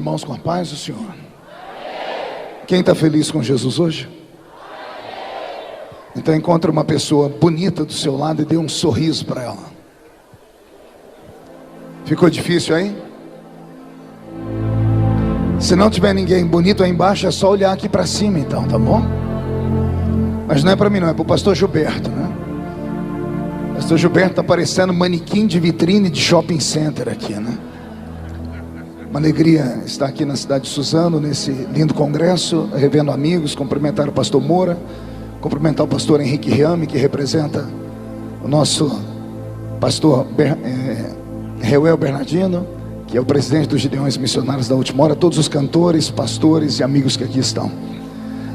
irmãos com a paz do Senhor. Quem está feliz com Jesus hoje? Então encontre uma pessoa bonita do seu lado e dê um sorriso para ela. Ficou difícil aí? Se não tiver ninguém bonito aí embaixo, é só olhar aqui para cima então, tá bom? Mas não é para mim não, é para o pastor Gilberto, né? O pastor Gilberto está parecendo manequim de vitrine de shopping center aqui, né? Uma alegria estar aqui na cidade de Suzano, nesse lindo congresso, revendo amigos, cumprimentar o pastor Moura, cumprimentar o pastor Henrique Riame, que representa o nosso pastor Reuel Bernardino, que é o presidente dos Gideões Missionários da Última Hora, todos os cantores, pastores e amigos que aqui estão.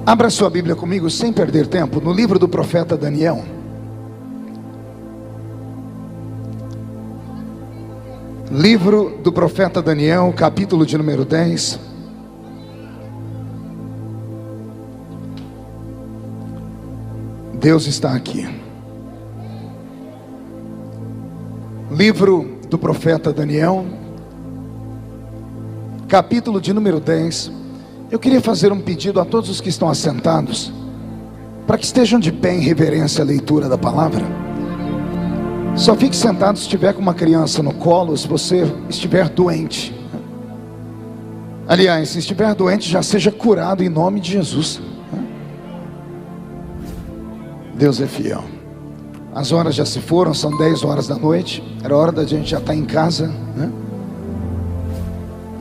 Abra sua Bíblia comigo, sem perder tempo, no livro do profeta Daniel. Livro do profeta Daniel, capítulo de número 10. Deus está aqui. Livro do profeta Daniel, capítulo de número 10. Eu queria fazer um pedido a todos os que estão assentados, para que estejam de pé em reverência à leitura da palavra. Só fique sentado se estiver com uma criança no colo, se você estiver doente. Aliás, se estiver doente, já seja curado em nome de Jesus. Deus é fiel. As horas já se foram, são 10 horas da noite. Era hora da gente já estar em casa, né?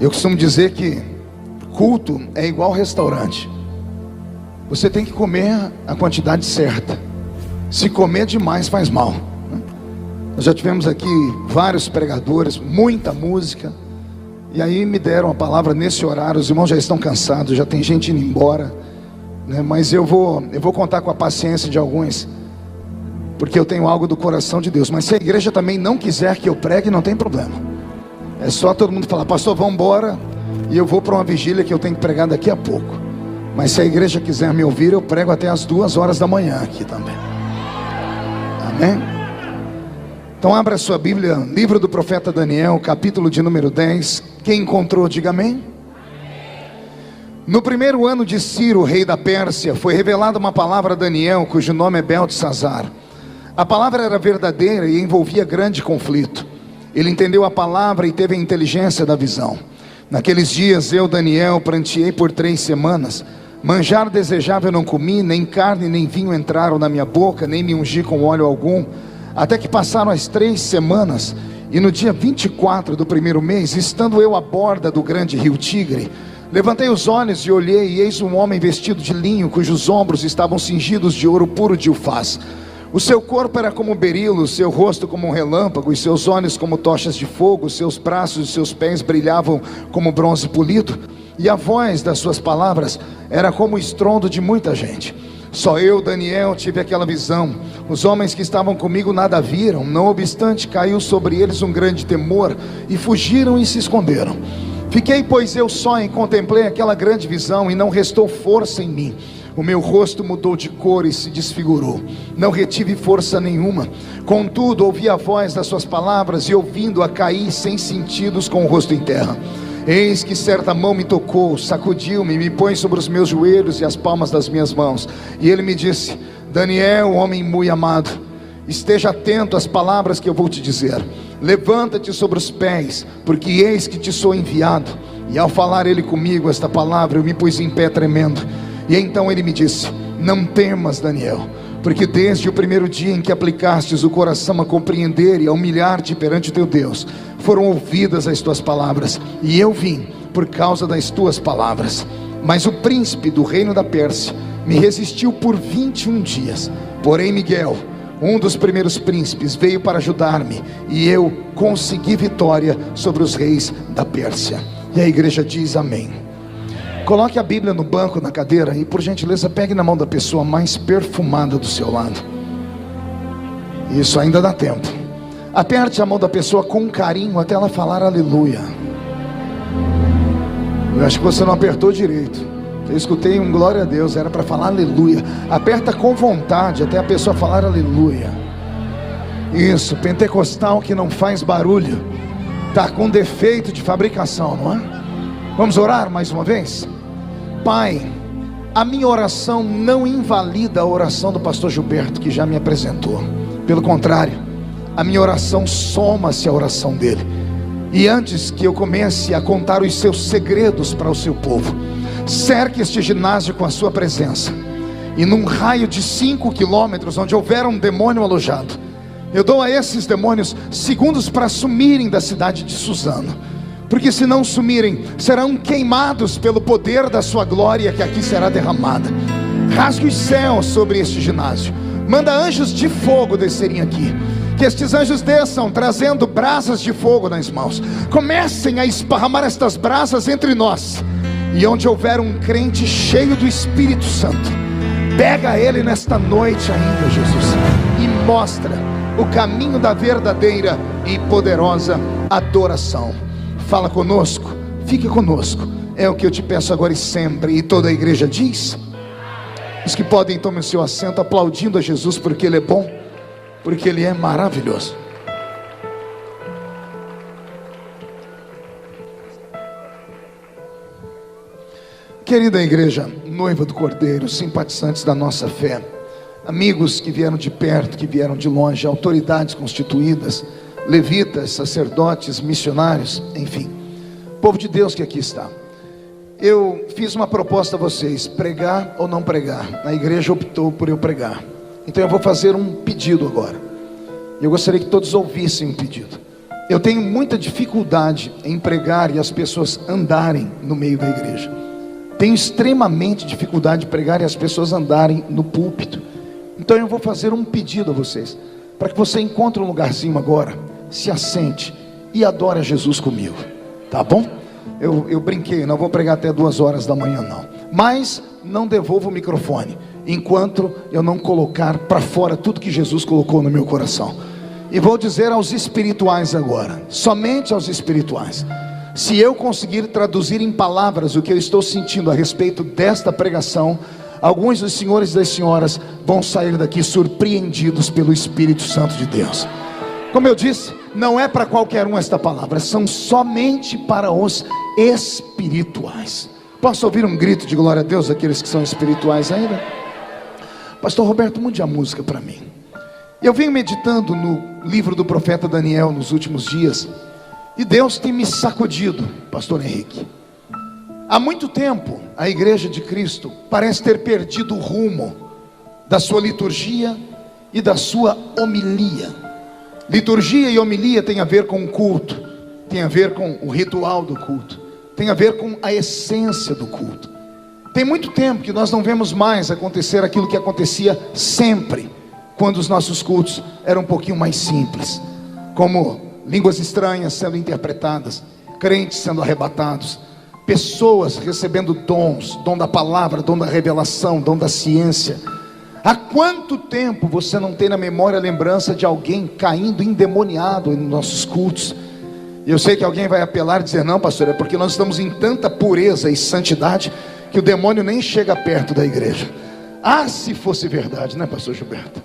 Eu costumo dizer que culto é igual restaurante. Você tem que comer a quantidade certa. Se comer demais faz mal. Nós já tivemos aqui vários pregadores, muita música, e aí me deram a palavra nesse horário. Os irmãos já estão cansados, já tem gente indo embora, né? Mas eu vou contar com a paciência de alguns, porque eu tenho algo do coração de Deus. Mas se a igreja também não quiser que eu pregue, não tem problema. É só todo mundo falar: pastor, vamos embora, e eu vou para uma vigília que eu tenho que pregar daqui a pouco. Mas se a igreja quiser me ouvir, eu prego até as 2 horas da manhã aqui também. Amém? Então abra sua Bíblia, livro do profeta Daniel, capítulo de número 10. Quem encontrou, diga amém. No primeiro ano de Ciro, rei da Pérsia, foi revelada uma palavra a Daniel, cujo nome é Beltesazar. A palavra era verdadeira e envolvia grande conflito. Ele entendeu a palavra e teve a inteligência da visão. Naqueles dias eu, Daniel, pranteei por 3 semanas. Manjar desejável não comi, nem carne nem vinho entraram na minha boca, nem me ungi com óleo algum. Até que passaram as 3 semanas, e no dia 24 do primeiro mês, estando eu à borda do grande rio Tigre, levantei os olhos e olhei, e eis um homem vestido de linho, cujos ombros estavam cingidos de ouro puro de Ufaz. O seu corpo era como berilo, o seu rosto como um relâmpago, e seus olhos como tochas de fogo, seus braços e seus pés brilhavam como bronze polido, e a voz das suas palavras era como o estrondo de muita gente. Só eu, Daniel, tive aquela visão. Os homens que estavam comigo nada viram. Não obstante, caiu sobre eles um grande temor, e fugiram e se esconderam. Fiquei, pois, eu só e contemplei aquela grande visão, e não restou força em mim. O meu rosto mudou de cor e se desfigurou. Não retive força nenhuma. Contudo, ouvi a voz das suas palavras, e ouvindo-a caí sem sentidos com o rosto em terra. Eis que certa mão me tocou, sacudiu-me, me põe sobre os meus joelhos e as palmas das minhas mãos. E ele me disse: Daniel, homem muito amado, esteja atento às palavras que eu vou te dizer. Levanta-te sobre os pés, porque eis que te sou enviado. E ao falar ele comigo esta palavra, eu me pus em pé tremendo. E então ele me disse: não temas, Daniel, porque desde o primeiro dia em que aplicastes o coração a compreender e a humilhar-te perante o teu Deus, foram ouvidas as tuas palavras, e eu vim por causa das tuas palavras. Mas o príncipe do reino da Pérsia me resistiu por 21 dias. Porém Miguel, um dos primeiros príncipes, veio para ajudar-me, e eu consegui vitória sobre os reis da Pérsia. E a igreja diz amém. Coloque a Bíblia no banco, na cadeira, e por gentileza pegue na mão da pessoa mais perfumada do seu lado. Isso ainda dá tempo. Aperte a mão da pessoa com carinho até ela falar aleluia. Eu acho que você não apertou direito. Eu escutei um glória a Deus, era para falar aleluia. Aperta com vontade até a pessoa falar aleluia. Isso, pentecostal que não faz barulho, está com defeito de fabricação, não é? Vamos orar mais uma vez? Pai, a minha oração não invalida a oração do pastor Gilberto, que já me apresentou. Pelo contrário, a minha oração soma-se à oração dele. E antes que eu comece a contar os seus segredos para o seu povo, cerque este ginásio com a sua presença. E num raio de 5 quilômetros, onde houver um demônio alojado, eu dou a esses demônios segundos para sumirem da cidade de Suzano. Porque se não sumirem, serão queimados pelo poder da sua glória que aqui será derramada. Rasgue os céus sobre este ginásio. Manda anjos de fogo descerem aqui. Que estes anjos desçam trazendo brasas de fogo nas mãos. Comecem a esparramar estas brasas entre nós. E onde houver um crente cheio do Espírito Santo, pega ele nesta noite ainda, Jesus, e mostra o caminho da verdadeira e poderosa adoração. Fala conosco, fique conosco, é o que eu te peço agora e sempre. E toda a igreja diz: os que podem, tomem o seu assento, aplaudindo a Jesus, porque Ele é bom, porque Ele é maravilhoso. Querida igreja, noiva do Cordeiro, simpatizantes da nossa fé, amigos que vieram de perto, que vieram de longe, autoridades constituídas, levitas, sacerdotes, missionários, enfim, povo de Deus que aqui está. Eu fiz uma proposta a vocês: pregar ou não pregar. A igreja optou por eu pregar. Então eu vou fazer um pedido agora. Eu gostaria que todos ouvissem o pedido. Eu tenho muita dificuldade em pregar e as pessoas andarem no meio da igreja. Tenho extremamente dificuldade de pregar e as pessoas andarem no púlpito. Então eu vou fazer um pedido a vocês, para que você encontre um lugarzinho agora, se assente e adore a Jesus comigo, tá bom? Eu brinquei, não vou pregar até 2 horas da manhã não, mas não devolvo o microfone enquanto eu não colocar para fora tudo que Jesus colocou no meu coração. E vou dizer aos espirituais agora, somente aos espirituais: se eu conseguir traduzir em palavras o que eu estou sentindo a respeito desta pregação, alguns dos senhores e das senhoras vão sair daqui surpreendidos pelo Espírito Santo de Deus. Como eu disse, não é para qualquer um esta palavra, são somente para os espirituais. Posso ouvir um grito de glória a Deus daqueles que são espirituais ainda? Pastor Roberto, mude a música para mim. Eu venho meditando no livro do profeta Daniel nos últimos dias, e Deus tem me sacudido, pastor Henrique. Há muito tempo a igreja de Cristo parece ter perdido o rumo da sua liturgia e da sua homilia. Liturgia e homilia tem a ver com o culto, tem a ver com o ritual do culto, tem a ver com a essência do culto. Tem muito tempo que nós não vemos mais acontecer aquilo que acontecia sempre, quando os nossos cultos eram um pouquinho mais simples, como línguas estranhas sendo interpretadas, crentes sendo arrebatados, pessoas recebendo dons, dom da palavra, dom da revelação, dom da ciência. Há quanto tempo você não tem na memória a lembrança de alguém caindo endemoniado nos nossos cultos? Eu sei que alguém vai apelar e dizer: não, pastor, é porque nós estamos em tanta pureza e santidade que o demônio nem chega perto da igreja. Ah, se fosse verdade, né, pastor Gilberto?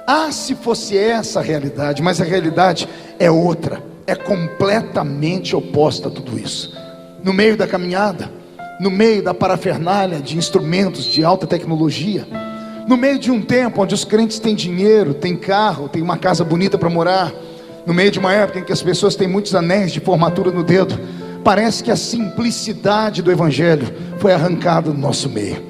Ah, se fosse essa a realidade, mas a realidade é outra, é completamente oposta a tudo isso. No meio da caminhada, no meio da parafernália de instrumentos de alta tecnologia, no meio de um tempo onde os crentes têm dinheiro, têm carro, têm uma casa bonita para morar, no meio de uma época em que as pessoas têm muitos anéis de formatura no dedo, parece que a simplicidade do evangelho foi arrancada do nosso meio.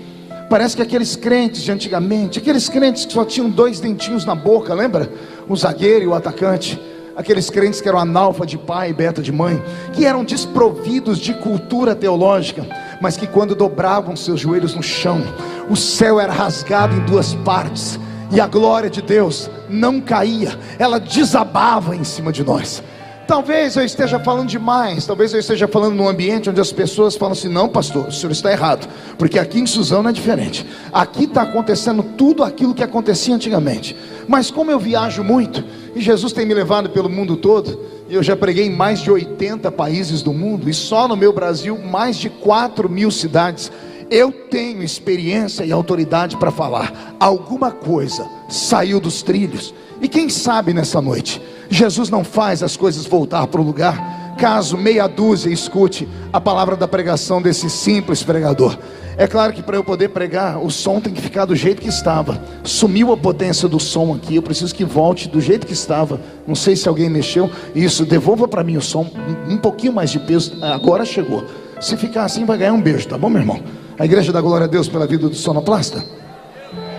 Parece que aqueles crentes de antigamente, aqueles crentes que só tinham 2 dentinhos na boca, lembra? O zagueiro e o atacante. Aqueles crentes que eram analfa de pai e beta de mãe, que eram desprovidos de cultura teológica, mas que quando dobravam seus joelhos no chão, o céu era rasgado em 2 partes, e a glória de Deus não caía, ela desabava em cima de nós. Talvez eu esteja falando demais, talvez eu esteja falando num ambiente onde as pessoas falam assim: não, pastor, o senhor está errado, porque aqui em Suzano é diferente, aqui está acontecendo tudo aquilo que acontecia antigamente. Mas como eu viajo muito, e Jesus tem me levado pelo mundo todo, eu já preguei em mais de 80 países do mundo, e só no meu Brasil, mais de 4.000 cidades, eu tenho experiência e autoridade para falar. Alguma coisa saiu dos trilhos, e quem sabe nessa noite, Jesus não faz as coisas voltar para o lugar. acaso meia dúzia escute a palavra da pregação desse simples pregador. É claro que para eu poder pregar, o som tem que ficar do jeito que estava. Sumiu a potência do som aqui, eu preciso que volte do jeito que estava. Não sei se alguém mexeu. Isso, devolva para mim o som, um pouquinho mais de peso. Agora chegou. Se ficar assim vai ganhar um beijo, tá bom, meu irmão? A igreja dá glória a Deus pela vida do sonoplasta?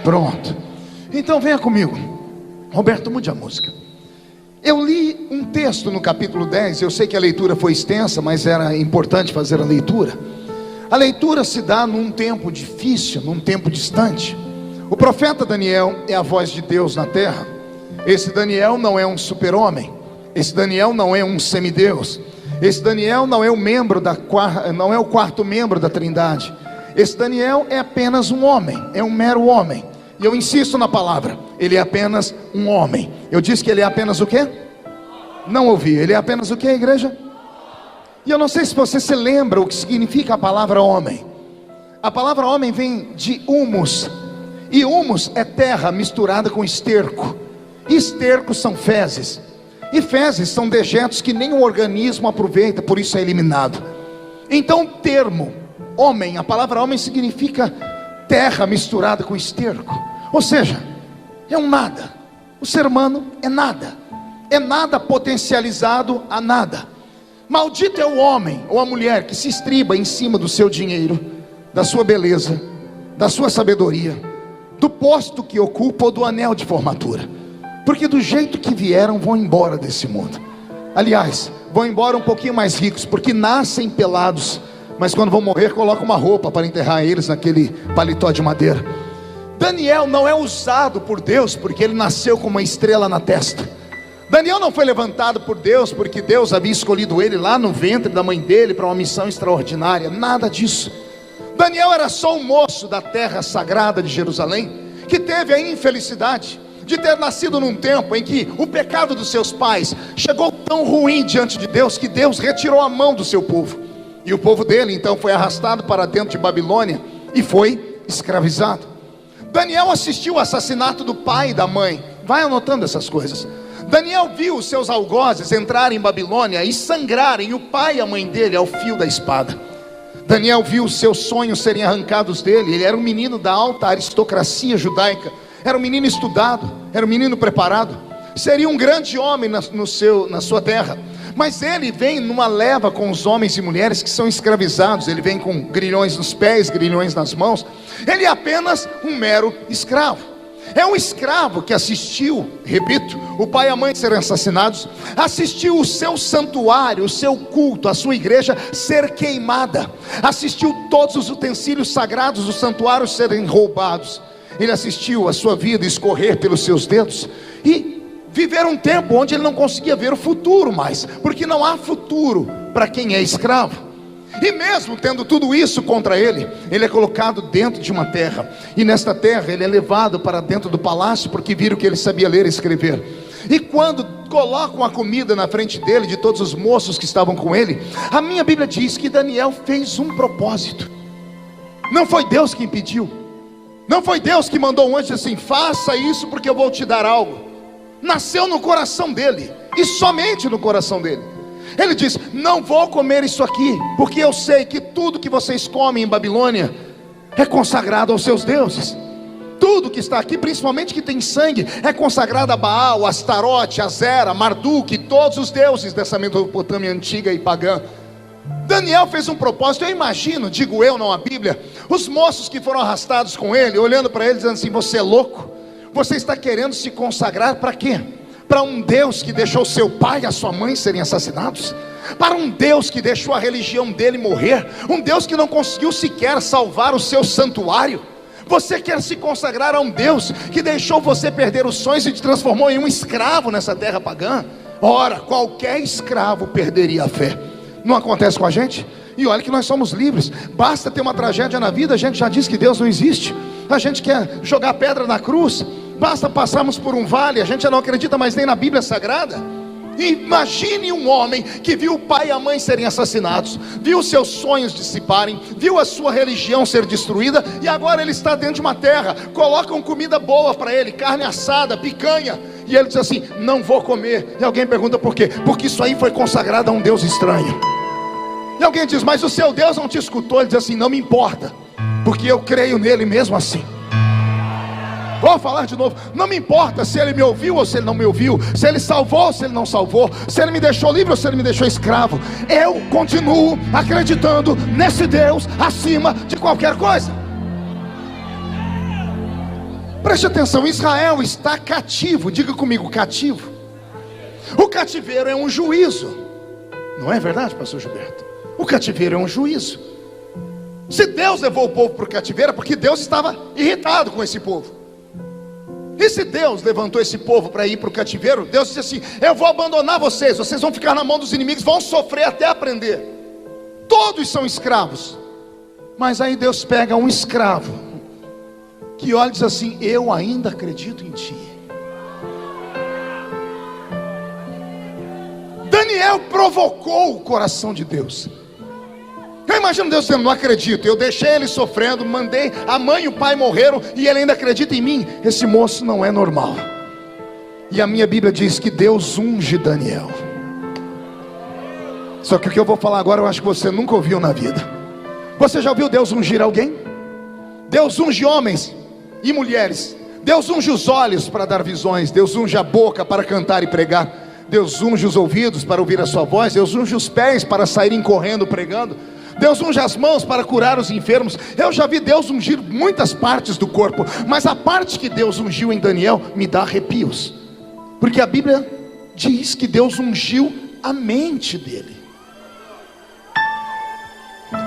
Pronto. Então venha comigo. Roberto, mude a música. Eu li um texto no capítulo 10. Eu sei que a leitura foi extensa, mas era importante fazer a leitura. A leitura se dá num tempo difícil, num tempo distante. O profeta Daniel é a voz de Deus na terra. Esse Daniel não é um super-homem. Esse Daniel não é um semideus. Esse Daniel não é não é o quarto membro da Trindade. Esse Daniel é apenas um homem, é um mero homem. E eu insisto na palavra, ele é apenas um homem. Eu disse que ele é apenas o quê? Não ouvi. Ele é apenas o quê, igreja? E eu não sei se você se lembra o que significa a palavra homem. A palavra homem vem de humus. E humus é terra misturada com esterco. E estercos são fezes. E fezes são dejetos que nenhum organismo aproveita, por isso é eliminado. Então o termo homem, a palavra homem significa terra misturada com esterco. Ou seja, é um nada. O ser humano é nada. É nada potencializado a nada. Maldito é o homem ou a mulher que se estriba em cima do seu dinheiro, da sua beleza, da sua sabedoria, do posto que ocupa ou do anel de formatura. Porque do jeito que vieram, vão embora desse mundo. Aliás, vão embora um pouquinho mais ricos, porque nascem pelados, mas quando vão morrer, colocam uma roupa para enterrar eles naquele paletó de madeira. Daniel não é usado por Deus porque ele nasceu com uma estrela na testa. Daniel não foi levantado por Deus porque Deus havia escolhido ele lá no ventre da mãe dele para uma missão extraordinária. Nada disso. Daniel era só um moço da terra sagrada de Jerusalém, que teve a infelicidade de ter nascido num tempo em que o pecado dos seus pais chegou tão ruim diante de Deus, que Deus retirou a mão do seu povo. E o povo dele então foi arrastado para dentro de Babilônia e foi escravizado. Daniel assistiu ao assassinato do pai e da mãe. Vai anotando essas coisas. Daniel viu os seus algozes entrarem em Babilônia e sangrarem o pai e a mãe dele ao fio da espada. Daniel viu os seus sonhos serem arrancados dele. Ele era um menino da alta aristocracia judaica. Era um menino estudado, era um menino preparado. Seria um grande homem na sua terra. Mas ele vem numa leva com os homens e mulheres que são escravizados. Ele vem com grilhões nos pés, grilhões nas mãos. Ele é apenas um mero escravo. É um escravo que assistiu, repito, o pai e a mãe serem assassinados, assistiu o seu santuário, o seu culto, a sua igreja ser queimada, assistiu todos os utensílios sagrados do santuário serem roubados. Ele assistiu a sua vida escorrer pelos seus dedos e viver um tempo onde ele não conseguia ver o futuro mais, porque não há futuro para quem é escravo. E mesmo tendo tudo isso contra ele, ele é colocado dentro de uma terra. E nesta terra ele é levado para dentro do palácio, porque viram que ele sabia ler e escrever. E quando colocam a comida na frente dele, de todos os moços que estavam com ele, a minha Bíblia diz que Daniel fez um propósito. Não foi Deus que impediu. Não foi Deus que mandou um anjo assim: faça isso porque eu vou te dar algo. Nasceu no coração dele, e somente no coração dele. Ele diz: não vou comer isso aqui, porque eu sei que tudo que vocês comem em Babilônia é consagrado aos seus deuses. Tudo que está aqui, principalmente que tem sangue, é consagrado a Baal, Astarote, Azera, Marduk, todos os deuses dessa Mesopotâmia antiga e pagã. Daniel fez um propósito. Eu imagino, digo eu, não a Bíblia, os moços que foram arrastados com ele, olhando para ele dizendo assim: você é louco? Você está querendo se consagrar para quê? Para um Deus que deixou seu pai e a sua mãe serem assassinados? Para um Deus que deixou a religião dele morrer? Um Deus que não conseguiu sequer salvar o seu santuário? Você quer se consagrar a um Deus que deixou você perder os sonhos e te transformou em um escravo nessa terra pagã? Ora, qualquer escravo perderia a fé. Não acontece com a gente? E olha que nós somos livres. Basta ter uma tragédia na vida, a gente já diz que Deus não existe. A gente quer jogar pedra na cruz. Basta passarmos por um vale, a gente já não acredita mais nem na Bíblia Sagrada. Imagine um homem que viu o pai e a mãe serem assassinados, viu seus sonhos dissiparem, viu a sua religião ser destruída, e agora ele está dentro de uma terra. Colocam comida boa para ele, carne assada, picanha, e ele diz assim: não vou comer. E alguém pergunta por quê? Porque isso aí foi consagrado a um Deus estranho. E alguém diz: mas o seu Deus não te escutou. Ele diz assim: não me importa, porque eu creio nele mesmo assim. Vou falar de novo: não me importa se ele me ouviu ou se ele não me ouviu, se ele salvou ou se ele não salvou, se ele me deixou livre ou se ele me deixou escravo. Eu continuo acreditando nesse Deus acima de qualquer coisa. Preste atenção: Israel está cativo. Diga comigo: cativo. O cativeiro é um juízo. Não é verdade, pastor Gilberto? O cativeiro é um juízo. Se Deus levou o povo para o cativeiro, é porque Deus estava irritado com esse povo. E se Deus levantou esse povo para ir para o cativeiro, Deus disse assim: eu vou abandonar vocês, vocês vão ficar na mão dos inimigos, vão sofrer até aprender. Todos são escravos. Mas aí Deus pega um escravo que olha e diz assim: eu ainda acredito em ti. Daniel provocou o coração de Deus. Eu imagino Deus dizendo: não acredito, eu deixei ele sofrendo, mandei, a mãe e o pai morreram e ele ainda acredita em mim. Esse moço não é normal. E a minha Bíblia diz que Deus unge Daniel. Só que o que eu vou falar agora eu acho que você nunca ouviu na vida. Você já ouviu Deus ungir alguém? Deus unge homens e mulheres. Deus unge os olhos para dar visões. Deus unge a boca para cantar e pregar. Deus unge os ouvidos para ouvir a sua voz. Deus unge os pés para saírem correndo pregando. Deus unge as mãos para curar os enfermos. Eu já vi Deus ungir muitas partes do corpo, mas a parte que Deus ungiu em Daniel me dá arrepios, porque a Bíblia diz que Deus ungiu a mente dele.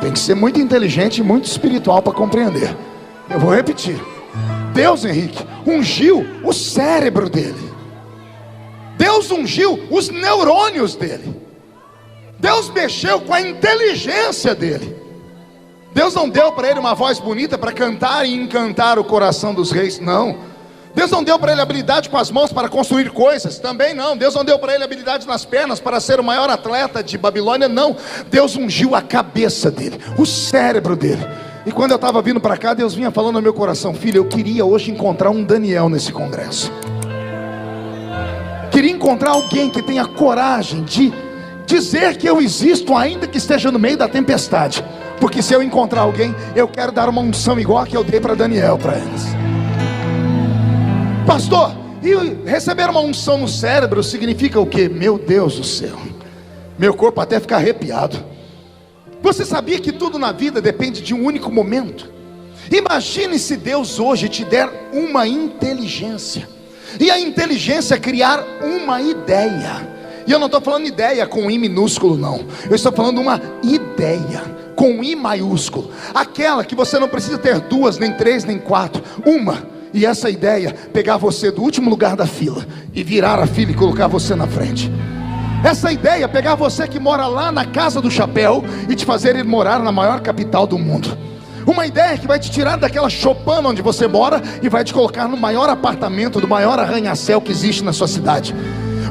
Tem que ser muito inteligente e muito espiritual para compreender. Eu vou repetir: Deus, Henrique, ungiu o cérebro dele. Deus ungiu os neurônios dele. Deus mexeu com a inteligência dele. Deus não deu para ele uma voz bonita para cantar e encantar o coração dos reis, não. Deus não deu para ele habilidade com as mãos para construir coisas, também não. Deus não deu para ele habilidade nas pernas para ser o maior atleta de Babilônia, não. Deus ungiu a cabeça dele, o cérebro dele. E quando eu estava vindo para cá, Deus vinha falando no meu coração: filho, eu queria hoje encontrar um Daniel nesse congresso. Queria encontrar alguém que tenha coragem de dizer que eu existo, ainda que esteja no meio da tempestade. Porque se eu encontrar alguém, eu quero dar uma unção igual a que eu dei para Daniel para eles. Pastor, e receber uma unção no cérebro significa o quê? Meu Deus do céu, meu corpo até fica arrepiado. Você sabia que tudo na vida depende de um único momento? Imagine se Deus hoje te der uma inteligência, e a inteligência criar uma ideia. E eu não estou falando ideia com I minúsculo, não. Eu estou falando uma ideia com I maiúsculo. Aquela que você não precisa ter duas, nem três, nem quatro. Uma. E essa ideia, pegar você do último lugar da fila e virar a fila e colocar você na frente. Essa ideia, pegar você que mora lá na Casa do Chapéu e te fazer ir morar na maior capital do mundo. Uma ideia que vai te tirar daquela choupana onde você mora e vai te colocar no maior apartamento, do maior arranha-céu que existe na sua cidade.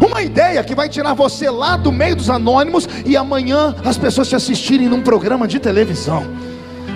Uma ideia que vai tirar você lá do meio dos anônimos e amanhã as pessoas te assistirem num programa de televisão.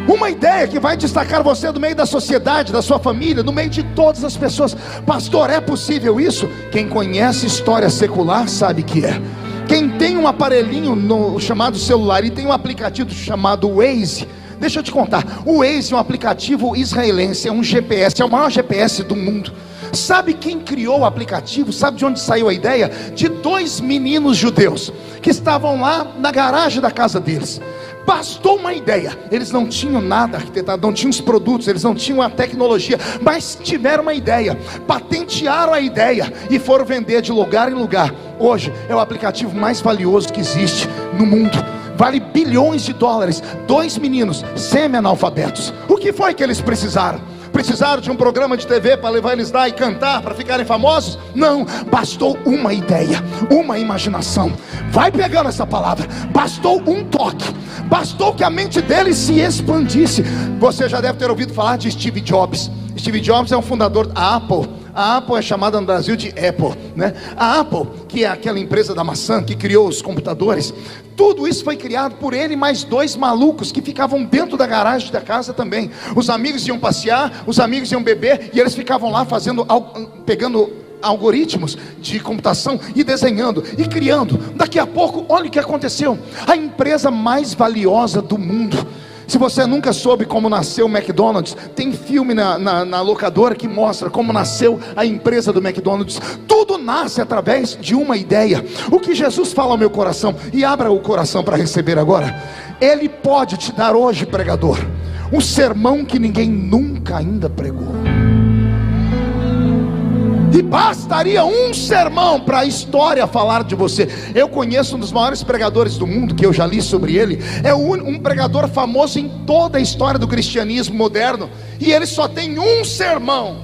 Uma ideia que vai destacar você do meio da sociedade, da sua família, no meio de todas as pessoas. Pastor, é possível isso? Quem conhece história secular sabe que é. Quem tem um aparelhinho chamado celular e tem um aplicativo chamado Waze, deixa eu te contar, o Waze é um aplicativo israelense, é um GPS, é o maior GPS do mundo. Sabe quem criou o aplicativo? Sabe de onde saiu a ideia? De dois meninos judeus que estavam lá na garagem da casa deles. Bastou uma ideia. Eles não tinham nada arquitetado, não tinham os produtos, eles não tinham a tecnologia, mas tiveram uma ideia, patentearam a ideia e foram vender de lugar em lugar. Hoje é o aplicativo mais valioso que existe no mundo. Vale bilhões de dólares. Dois meninos semi-analfabetos. O que foi que eles precisaram? Precisaram de um programa de TV para levar eles lá e cantar para ficarem famosos? Não, bastou uma ideia, uma imaginação. Vai pegando essa palavra. Bastou um toque, bastou que a mente deles se expandisse. Você já deve ter ouvido falar de Steve Jobs. Steve Jobs é um fundador da Apple. A Apple é chamada no Brasil de Apple, né? A Apple, que é aquela empresa da maçã que criou os computadores, tudo isso foi criado por ele e mais dois malucos que ficavam dentro da garagem da casa também. Os amigos iam passear, os amigos iam beber e eles ficavam lá fazendo, pegando algoritmos de computação e desenhando e criando. Daqui a pouco, olha o que aconteceu. A empresa mais valiosa do mundo. Se você nunca soube como nasceu o McDonald's, tem filme na locadora que mostra como nasceu a empresa do McDonald's. Tudo nasce através de uma ideia. O que Jesus fala ao meu coração, e abra o coração para receber agora. Ele pode te dar hoje, pregador, um sermão que ninguém nunca ainda pregou. E bastaria um sermão para a história falar de você. Eu conheço um dos maiores pregadores do mundo, que eu já li sobre ele. É um pregador famoso em toda a história do cristianismo moderno. E ele só tem um sermão: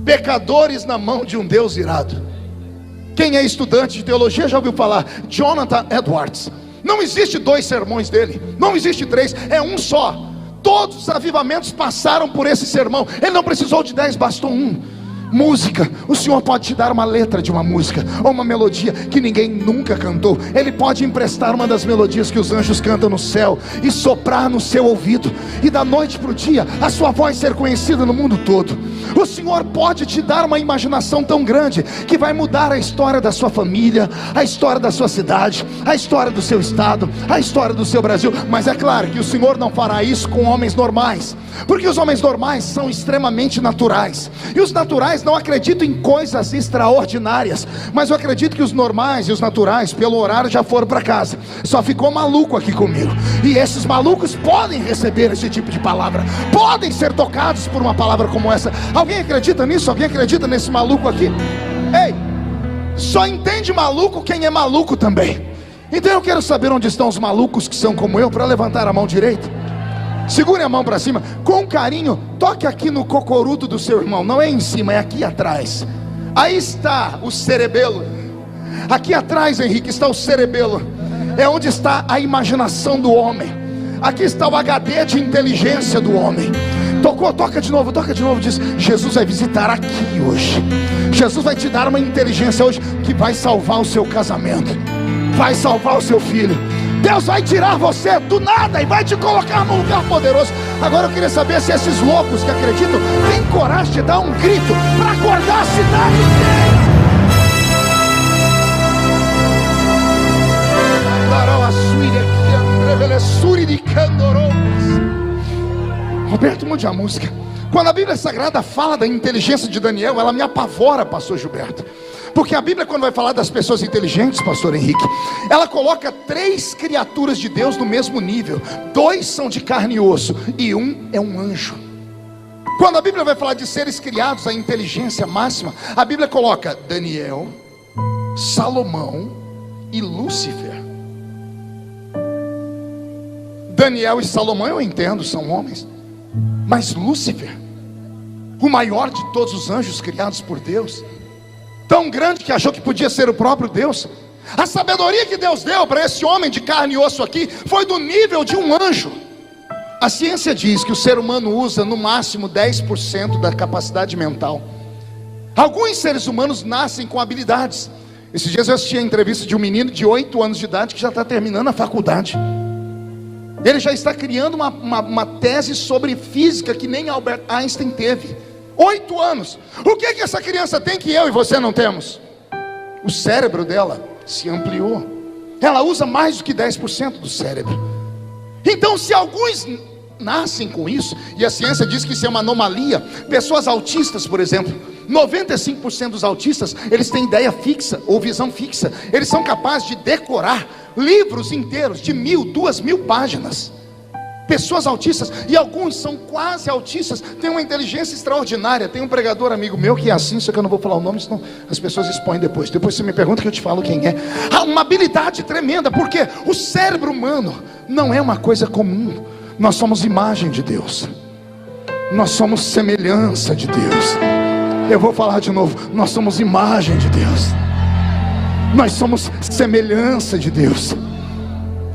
pecadores na mão de um Deus irado. Quem é estudante de teologia já ouviu falar? Jonathan Edwards. Não existe 2 sermões dele, não existe 3, é um só. Todos os avivamentos passaram por esse sermão. Ele não precisou de 10, bastou um. Música, o Senhor pode te dar uma letra de uma música, ou uma melodia que ninguém nunca cantou. Ele pode emprestar uma das melodias que os anjos cantam no céu e soprar no seu ouvido, e da noite para o dia a sua voz ser conhecida no mundo todo. O Senhor pode te dar uma imaginação tão grande que vai mudar a história da sua família, a história da sua cidade, a história do seu estado, a história do seu Brasil. Mas é claro que o Senhor não fará isso com homens normais, porque os homens normais são extremamente naturais, e os naturais não acreditam em coisas extraordinárias. Mas eu acredito que os normais e os naturais, pelo horário, já foram para casa. Só ficou maluco aqui comigo, e esses malucos podem receber esse tipo de palavra, podem ser tocados por uma palavra como essa. Alguém acredita nisso? Alguém acredita nesse maluco aqui? Ei, só entende maluco quem é maluco também. Então eu quero saber onde estão os malucos que são como eu, para levantar a mão direita. Segure a mão para cima, com carinho. Toque aqui no cocoruto do seu irmão. Não é em cima, é aqui atrás. Aí está o cerebelo. Aqui atrás, Henrique, está o cerebelo. É onde está a imaginação do homem. Aqui está o HD de inteligência do homem. Tocou, toca de novo, diz: Jesus vai visitar aqui hoje. Jesus vai te dar uma inteligência hoje que vai salvar o seu casamento, vai salvar o seu filho. Deus vai tirar você do nada e vai te colocar num lugar poderoso. Agora eu queria saber se esses loucos que acreditam têm coragem de dar um grito para acordar a cidade inteira. Roberto, mude a música. Quando a Bíblia Sagrada fala da inteligência de Daniel, ela me apavora, pastor Gilberto. Porque a Bíblia, quando vai falar das pessoas inteligentes, pastor Henrique, ela coloca 3 criaturas de Deus no mesmo nível. 2 são de carne e osso, e um é um anjo. Quando a Bíblia vai falar de seres criados, a inteligência máxima, a Bíblia coloca Daniel, Salomão e Lúcifer. Daniel e Salomão eu entendo, são homens. Mas Lúcifer, o maior de todos os anjos criados por Deus, tão grande que achou que podia ser o próprio Deus. A sabedoria que Deus deu para esse homem de carne e osso aqui foi do nível de um anjo. A ciência diz que o ser humano usa no máximo 10% da capacidade mental. Alguns seres humanos nascem com habilidades. Esses dias eu assisti a entrevista de um menino de 8 anos de idade que já está terminando a faculdade. Ele já está criando uma tese sobre física que nem Albert Einstein teve. 8 anos. O que essa criança tem que eu e você não temos? O cérebro dela se ampliou. Ela usa mais do que 10% do cérebro. Então, se alguns nascem com isso, e a ciência diz que isso é uma anomalia. Pessoas autistas, por exemplo, 95% dos autistas, eles têm ideia fixa ou visão fixa. Eles são capazes de decorar livros inteiros de 1.000, 2.000 páginas. Pessoas autistas, e alguns são quase autistas, têm uma inteligência extraordinária. Tem um pregador amigo meu que é assim, só que eu não vou falar o nome, senão as pessoas expõem depois. Depois você me pergunta que eu te falo quem é. Há uma habilidade tremenda, porque o cérebro humano não é uma coisa comum. Nós somos imagem de Deus, nós somos semelhança de Deus. Eu vou falar de novo: nós somos imagem de Deus, nós somos semelhança de Deus.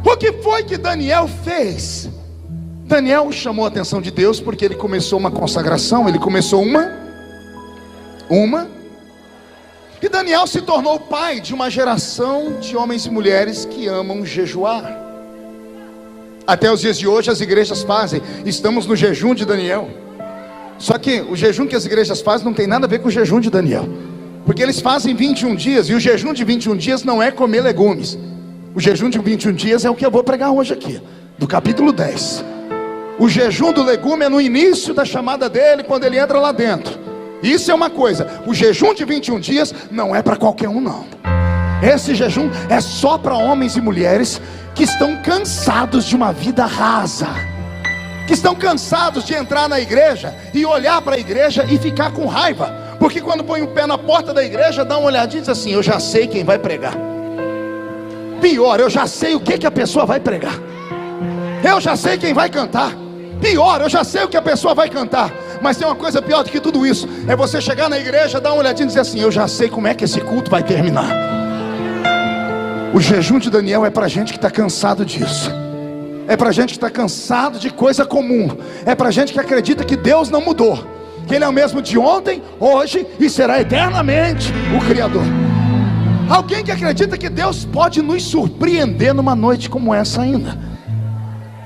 O que foi que Daniel fez? Daniel chamou a atenção de Deus porque ele começou uma consagração, ele começou e Daniel se tornou pai de uma geração de homens e mulheres que amam jejuar. Até os dias de hoje as igrejas fazem, estamos no jejum de Daniel. Só que o jejum que as igrejas fazem não tem nada a ver com o jejum de Daniel. Porque eles fazem 21 dias, e o jejum de 21 dias não é comer legumes. O jejum de 21 dias é o que eu vou pregar hoje aqui, do capítulo 10. O jejum do legume é no início da chamada dele, quando ele entra lá dentro. Isso é uma coisa. O jejum de 21 dias não é para qualquer um, não. Esse jejum é só para homens e mulheres que estão cansados de uma vida rasa, que estão cansados de entrar na igreja e olhar para a igreja e ficar com raiva, porque quando põe o pé na porta da igreja, dá uma olhadinha e diz assim: eu já sei quem vai pregar. Pior, eu já sei o que a pessoa vai pregar. Eu já sei quem vai cantar. Pior, eu já sei o que a pessoa vai cantar. Mas tem uma coisa pior do que tudo isso: é você chegar na igreja, dar uma olhadinha e dizer assim: eu já sei como é que esse culto vai terminar. O jejum de Daniel é para gente que está cansado disso. É para gente que está cansado de coisa comum. É para gente que acredita que Deus não mudou, que Ele é o mesmo de ontem, hoje e será eternamente o Criador. Alguém que acredita que Deus pode nos surpreender numa noite como essa ainda.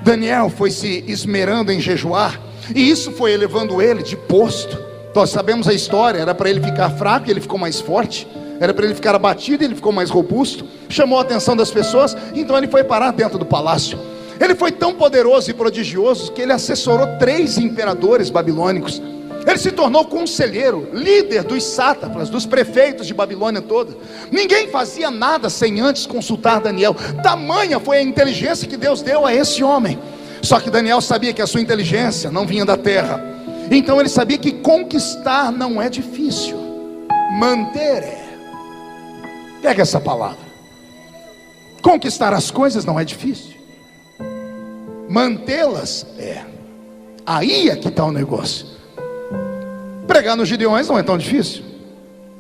Daniel foi se esmerando em jejuar, e isso foi elevando ele de posto. Nós sabemos a história. Era para ele ficar fraco e ele ficou mais forte. Era para ele ficar abatido e ele ficou mais robusto. Chamou a atenção das pessoas, então ele foi parar dentro do palácio. Ele foi tão poderoso e prodigioso que ele assessorou 3 imperadores babilônicos. Ele se tornou conselheiro, líder dos sátrapas, dos prefeitos de Babilônia toda. Ninguém fazia nada sem antes consultar Daniel. Tamanha foi a inteligência que Deus deu a esse homem. Só que Daniel sabia que a sua inteligência não vinha da terra. Então ele sabia que conquistar não é difícil, manter é. Pega essa palavra. Conquistar as coisas não é difícil, mantê-las é. Aí é que está o negócio. Pregar nos Gideões não é tão difícil.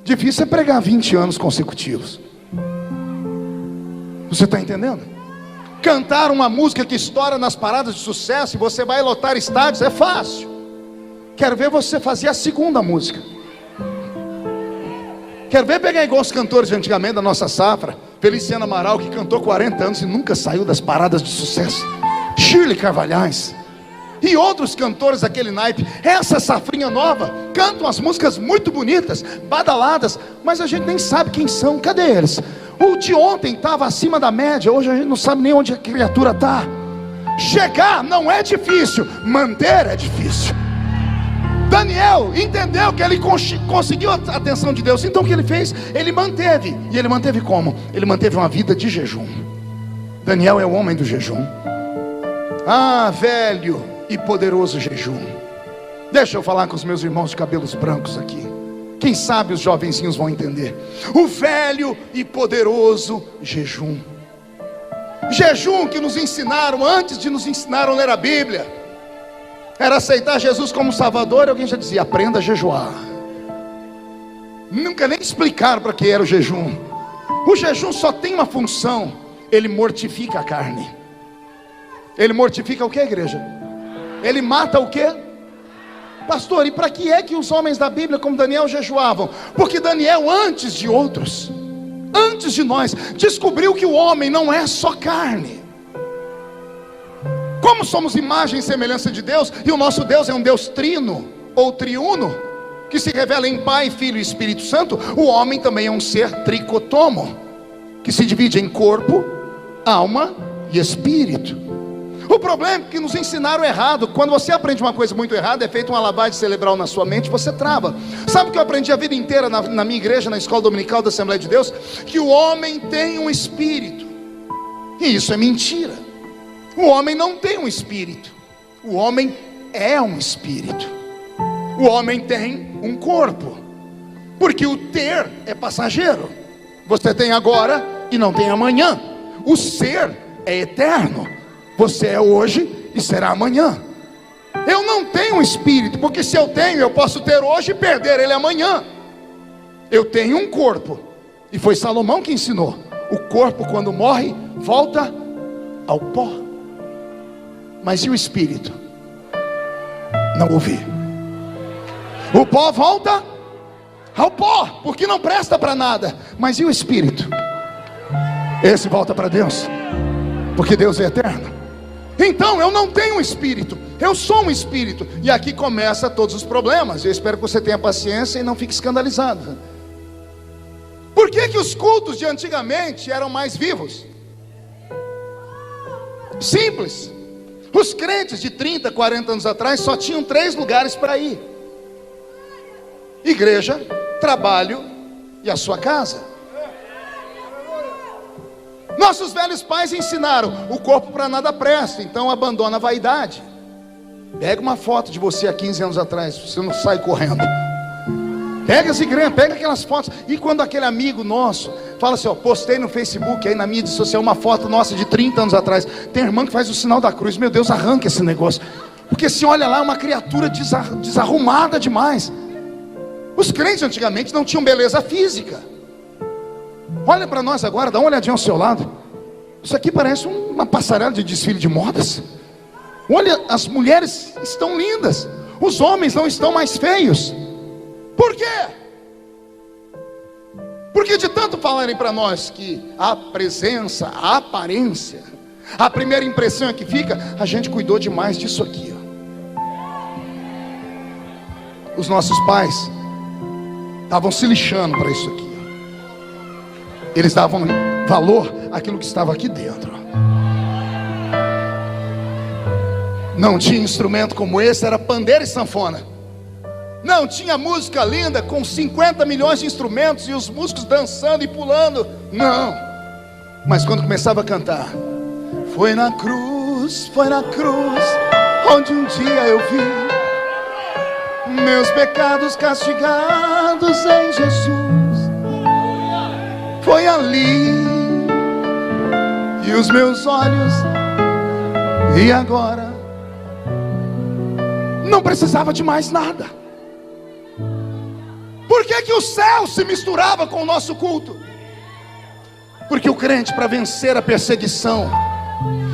Difícil é pregar 20 anos consecutivos. Você está entendendo? Cantar uma música que estoura nas paradas de sucesso e você vai lotar estádios é fácil. Quero ver você fazer a segunda música. Quero ver pegar igual os cantores de antigamente da nossa safra, Feliciano Amaral, que cantou 40 anos e nunca saiu das paradas de sucesso, Shirley Carvalhais e outros cantores daquele naipe. Essa safrinha nova cantam as músicas muito bonitas, badaladas, mas a gente nem sabe quem são. Cadê eles? O de ontem estava acima da média, hoje a gente não sabe nem onde a criatura está. Chegar não é difícil, manter é difícil. Daniel entendeu que ele conseguiu a atenção de Deus. Então o que ele fez? Ele manteve. E ele manteve como? Ele manteve uma vida de jejum. Daniel é o homem do jejum. Ah, velho e poderoso jejum. Deixa eu falar com os meus irmãos de cabelos brancos aqui. Quem sabe os jovenzinhos vão entender. O velho e poderoso jejum. Jejum que nos ensinaram, antes de nos ensinar a ler a Bíblia, era aceitar Jesus como Salvador. E alguém já dizia: aprenda a jejuar. Nunca nem explicaram para que era o jejum. O jejum só tem uma função: ele mortifica a carne. Ele mortifica o que, igreja? Ele mata o que? Pastor, e para que é que os homens da Bíblia como Daniel jejuavam? Porque Daniel, antes de outros, antes de nós, descobriu que o homem não é só carne. Como somos imagem e semelhança de Deus, e o nosso Deus é um Deus trino ou triuno, que se revela em Pai, Filho e Espírito Santo, o homem também é um ser tricotomo, que se divide em corpo, alma e espírito. O problema é que nos ensinaram errado. Quando você aprende uma coisa muito errada, é feito uma lavagem cerebral na sua mente, você trava. Sabe o que eu aprendi a vida inteira na minha igreja, na escola dominical da Assembleia de Deus? Que o homem tem um espírito. E isso é mentira. O homem não tem um espírito. O homem é um espírito. O homem tem um corpo. Porque o ter é passageiro. Você tem agora e não tem amanhã. O ser é eterno. Você é hoje e será amanhã. Eu não tenho um espírito, porque se eu tenho, eu posso ter hoje e perder ele amanhã. Eu tenho um corpo, e foi Salomão que ensinou: o corpo quando morre, volta ao pó. Mas e o espírito? Não ouvi. O pó volta ao pó, porque não presta para nada. Mas e o espírito? Esse volta para Deus, porque Deus é eterno. Então eu não tenho um espírito, eu sou um espírito. E aqui começa todos os problemas. Eu espero que você tenha paciência e não fique escandalizado. Por que que os cultos de antigamente eram mais vivos? Simples. Os crentes de 30, 40 anos atrás só tinham 3 lugares para ir: igreja, trabalho e a sua casa. Nossos velhos pais ensinaram: o corpo para nada presta, então abandona a vaidade. Pega uma foto de você há 15 anos atrás, você não sai correndo. Pega as igrejas, pega aquelas fotos. E quando aquele amigo nosso fala assim, ó, postei no Facebook, aí na mídia social, uma foto nossa de 30 anos atrás. Tem irmã que faz o sinal da cruz. Meu Deus, arranca esse negócio. Porque se olha lá, é uma criatura desarrumada demais. Os crentes antigamente não tinham beleza física. Olha para nós agora, dá uma olhadinha ao seu lado. Isso aqui parece uma passarela de desfile de modas. Olha, as mulheres estão lindas, os homens não estão mais feios. Por quê? Porque de tanto falarem para nós que a presença, a aparência, a primeira impressão é que fica, a gente cuidou demais disso aqui, ó. Os nossos pais estavam se lixando para isso aqui, ó. Eles davam valor àquilo que estava aqui dentro. Não tinha instrumento como esse, era pandeiro e sanfona. Não tinha música linda com 50 milhões de instrumentos e os músicos dançando e pulando. Não. Mas quando começava a cantar, foi na cruz, onde um dia eu vi meus pecados castigados em Jesus. Foi ali, e os meus olhos, e agora não precisava de mais nada. Por que que o céu se misturava com o nosso culto? Porque o crente, para vencer a perseguição,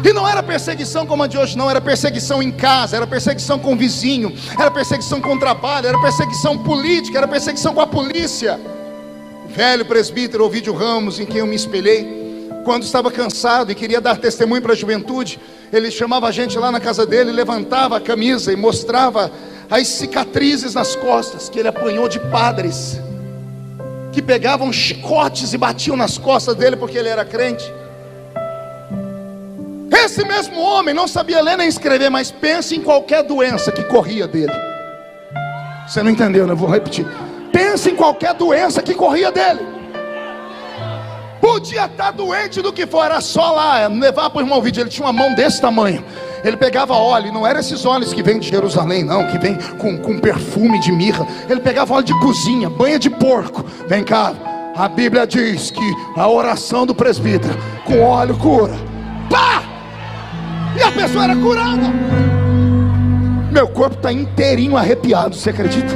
e não era perseguição como a de hoje não, era perseguição em casa, era perseguição com o vizinho, era perseguição com o trabalho, era perseguição política, era perseguição com a polícia. O velho presbítero Ovídio Ramos, em quem eu me espelhei, quando estava cansado e queria dar testemunho para a juventude, ele chamava a gente lá na casa dele, levantava a camisa e mostrava as cicatrizes nas costas que ele apanhou de padres que pegavam chicotes e batiam nas costas dele porque ele era crente. Esse mesmo homem não sabia ler nem escrever, mas pense em qualquer doença que corria dele. Você não entendeu, né? Eu vou repetir. Pense em qualquer doença que corria dele. Podia estar doente do que for, era só lá levar para o irmão Ovídio. Ele tinha uma mão desse tamanho. Ele pegava óleo, não eram esses óleos que vêm de Jerusalém não, que vem com perfume de mirra. Ele pegava óleo de cozinha, banha de porco. Vem cá, a Bíblia diz que a oração do presbítero com óleo cura. Pá! E a pessoa era curada. Meu corpo está inteirinho arrepiado, você acredita?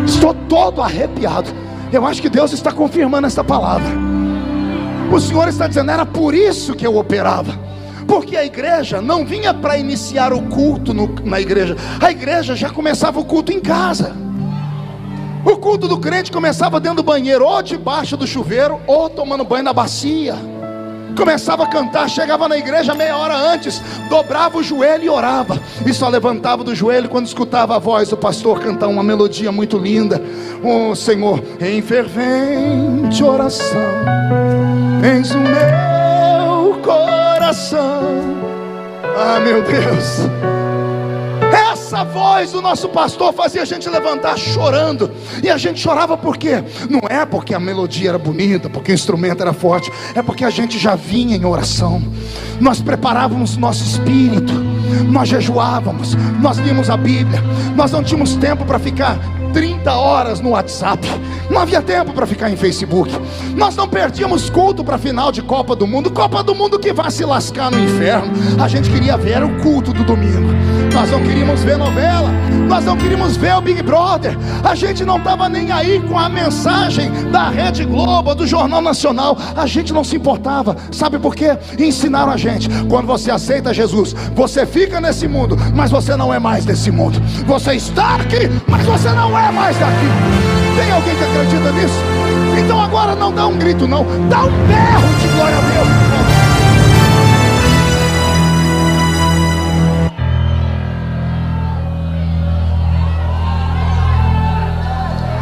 Estou todo arrepiado. Eu acho que Deus está confirmando essa palavra. O Senhor está dizendo, era por isso que eu operava. Porque a igreja não vinha para iniciar o culto na igreja. A igreja já começava o culto em casa. O culto do crente começava dentro do banheiro, ou debaixo do chuveiro, ou tomando banho na bacia. Começava a cantar, chegava na igreja meia hora antes, dobrava o joelho e orava. E só levantava do joelho quando escutava a voz do pastor cantar uma melodia muito linda. Oh Senhor, em fervente oração, eis o meu coração. Ah, meu Deus. Essa voz do nosso pastor fazia a gente levantar chorando. E a gente chorava por quê? Não é porque a melodia era bonita, porque o instrumento era forte, é porque a gente já vinha em oração. Nós preparávamos nosso espírito, nós jejuávamos, nós líamos a Bíblia. Nós não tínhamos tempo para ficar 30 horas no WhatsApp. Não havia tempo para ficar em Facebook. Nós não perdíamos culto para final de Copa do Mundo. Copa do Mundo que vai se lascar no inferno. A gente queria ver o culto do domingo. Nós não queríamos ver novela. Nós não queríamos ver o Big Brother. A gente não estava nem aí com a mensagem da Rede Globo, do Jornal Nacional. A gente não se importava. Sabe por quê? Ensinaram a gente: quando você aceita Jesus, você fica nesse mundo, mas você não é mais desse mundo. Você está aqui, mas você não é mais daqui. Tem alguém que acredita nisso? Então agora não dá um grito não, dá um berro de glória a Deus.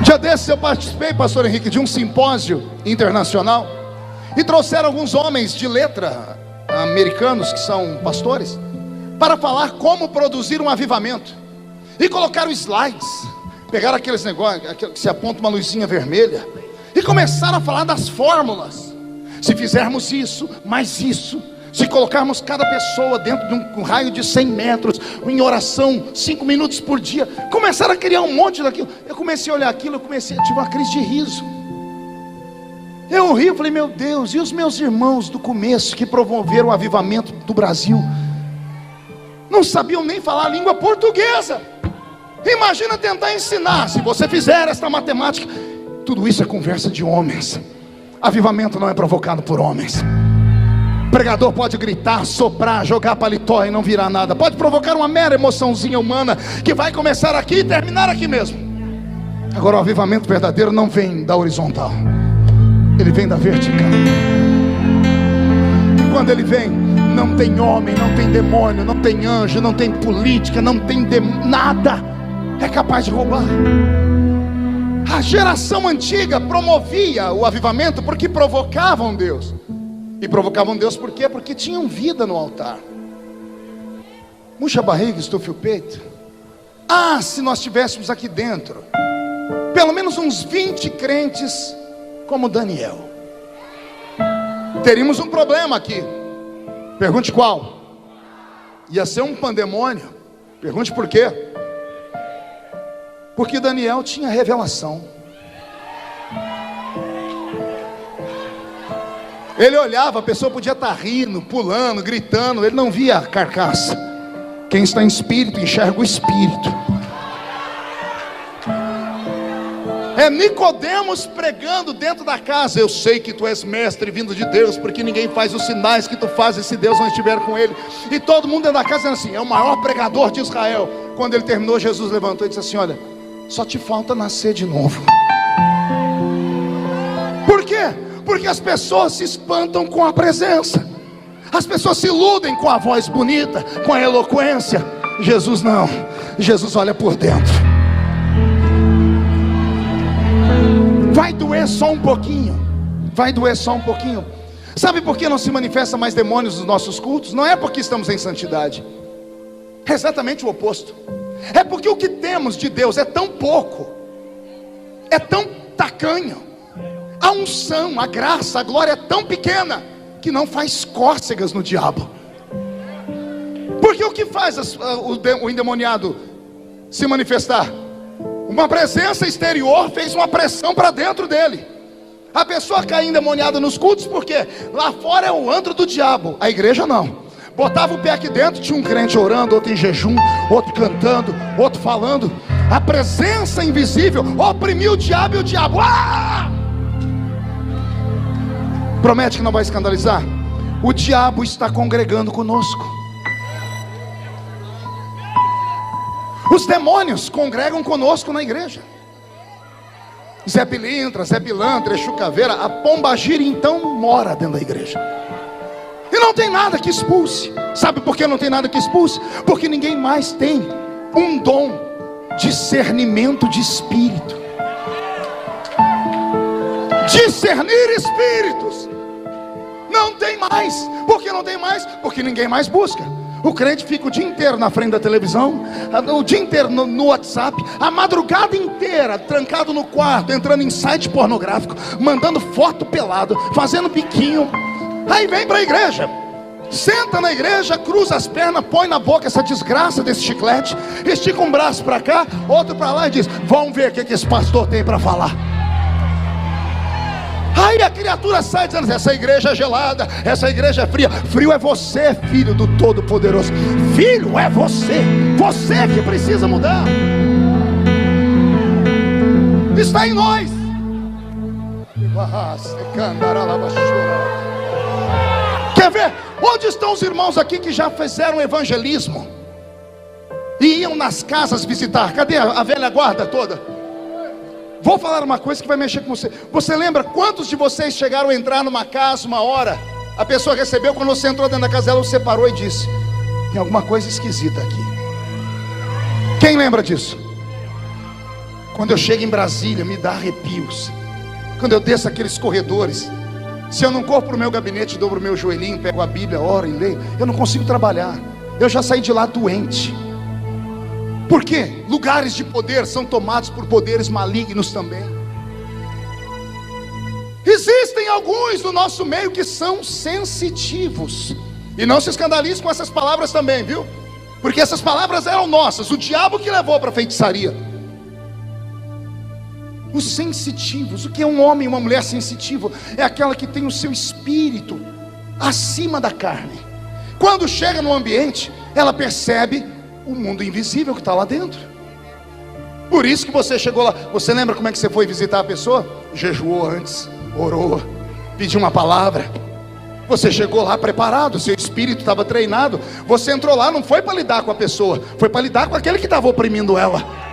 Dia dia desses eu participei, pastor Henrique, de um simpósio internacional, e trouxeram alguns homens de letra americanos, que são pastores, para falar como produzir um avivamento. E colocaram slides, pegaram aqueles negócios que se aponta uma luzinha vermelha, e começaram a falar das fórmulas. Se fizermos isso, mais isso, se colocarmos cada pessoa dentro de um raio de 100 metros, em oração, 5 minutos por dia, começaram a criar um monte daquilo. Eu comecei a olhar aquilo, eu tive uma crise de riso. Eu ri, eu falei, meu Deus, e os meus irmãos do começo, que promoveram o avivamento do Brasil, não sabiam nem falar a língua portuguesa. Imagina tentar ensinar. Se você fizer esta matemática, tudo isso é conversa de homens. Avivamento não é provocado por homens. Pregador pode gritar, soprar, jogar paletó e não virar nada. Pode provocar uma mera emoçãozinha humana, que vai começar aqui e terminar aqui mesmo. Agora o avivamento verdadeiro não vem da horizontal, ele vem da vertical. E quando ele vem, não tem homem, não tem demônio, não tem anjo, não tem política, não tem nada é capaz de roubar. A geração antiga promovia o avivamento porque provocavam Deus. E provocavam Deus por quê? Porque tinham vida no altar. Murcha a barriga, estufe o peito. Ah, se nós tivéssemos aqui dentro pelo menos uns 20 crentes como Daniel, teríamos um problema aqui. Pergunte qual? Ia ser um pandemônio. Pergunte por quê? Porque Daniel tinha revelação. Ele olhava, a pessoa podia estar rindo, pulando, gritando, ele não via a carcaça. Quem está em espírito enxerga o espírito. É Nicodemos pregando dentro da casa: eu sei que tu és mestre vindo de Deus, porque ninguém faz os sinais que tu fazes se Deus não estiver com ele. E todo mundo dentro da casa dizendo assim: é o maior pregador de Israel. Quando ele terminou, Jesus levantou e disse assim: olha, só te falta nascer de novo. Por quê? Porque as pessoas se espantam com a presença. As pessoas se iludem com a voz bonita, com a eloquência. Jesus não. Jesus olha por dentro. Vai doer só um pouquinho. Vai doer só um pouquinho. Sabe por que não se manifesta mais demônios nos nossos cultos? Não é porque estamos em santidade. É exatamente o oposto. É porque o que temos de Deus é tão pouco, é tão tacanho. A unção, a graça, a glória é tão pequena que não faz cócegas no diabo. Porque o que faz o endemoniado se manifestar? Uma presença exterior fez uma pressão para dentro dele. A pessoa cai endemoniada nos cultos porque lá fora é o antro do diabo, a igreja não. Botava o pé aqui dentro, tinha um crente orando, outro em jejum, outro cantando, outro falando. A presença invisível oprimiu o diabo e o diabo... Ah! Promete que não vai escandalizar? O diabo está congregando conosco. Os demônios congregam conosco na igreja. Zé Pilintra, Zé Pilantra, Exu Caveira, a pombagira então mora dentro da igreja. E não tem nada que expulse. Sabe por que não tem nada que expulse? Porque ninguém mais tem um dom de discernimento de espírito. Discernir espíritos. Não tem mais. Por que não tem mais? Porque ninguém mais busca. O crente fica o dia inteiro na frente da televisão, o dia inteiro no WhatsApp, a madrugada inteira trancado no quarto, entrando em site pornográfico, mandando foto pelado, fazendo biquinho. Aí vem para a igreja, senta na igreja, cruza as pernas, põe na boca essa desgraça desse chiclete, estica um braço para cá, outro para lá e diz: vamos ver o que esse pastor tem para falar. Aí a criatura sai dizendo: essa igreja é gelada, essa igreja é fria. Frio é você, filho do Todo-Poderoso. Filho é você, você que precisa mudar. Está em nós. Quer ver? Onde estão os irmãos aqui que já fizeram evangelismo e iam nas casas visitar? Cadê a velha guarda toda? Vou falar uma coisa que vai mexer com você. Você lembra quantos de vocês chegaram a entrar numa casa uma hora? A pessoa recebeu, quando você entrou dentro da casa dela, você parou e disse: tem alguma coisa esquisita aqui. Quem lembra disso? Quando eu chego em Brasília, me dá arrepios. Quando eu desço aqueles corredores, se eu não corro para o meu gabinete, dobro o meu joelhinho, pego a Bíblia, oro e leio, eu não consigo trabalhar. Eu já saí de lá doente. Por quê? Lugares de poder são tomados por poderes malignos também. Existem alguns no nosso meio que são sensitivos. E não se escandalize com essas palavras também, viu? Porque essas palavras eram nossas, o diabo que levou para a feitiçaria. Os sensitivos. O que é um homem e uma mulher sensitiva? É aquela que tem o seu espírito acima da carne. Quando chega no ambiente, ela percebe o mundo invisível que está lá dentro. Por isso que você chegou lá. Você lembra como é que você foi visitar a pessoa? Jejuou antes, orou, pediu uma palavra. Você chegou lá preparado, seu espírito estava treinado. Você entrou lá, não foi para lidar com a pessoa, foi para lidar com aquele que estava oprimindo ela.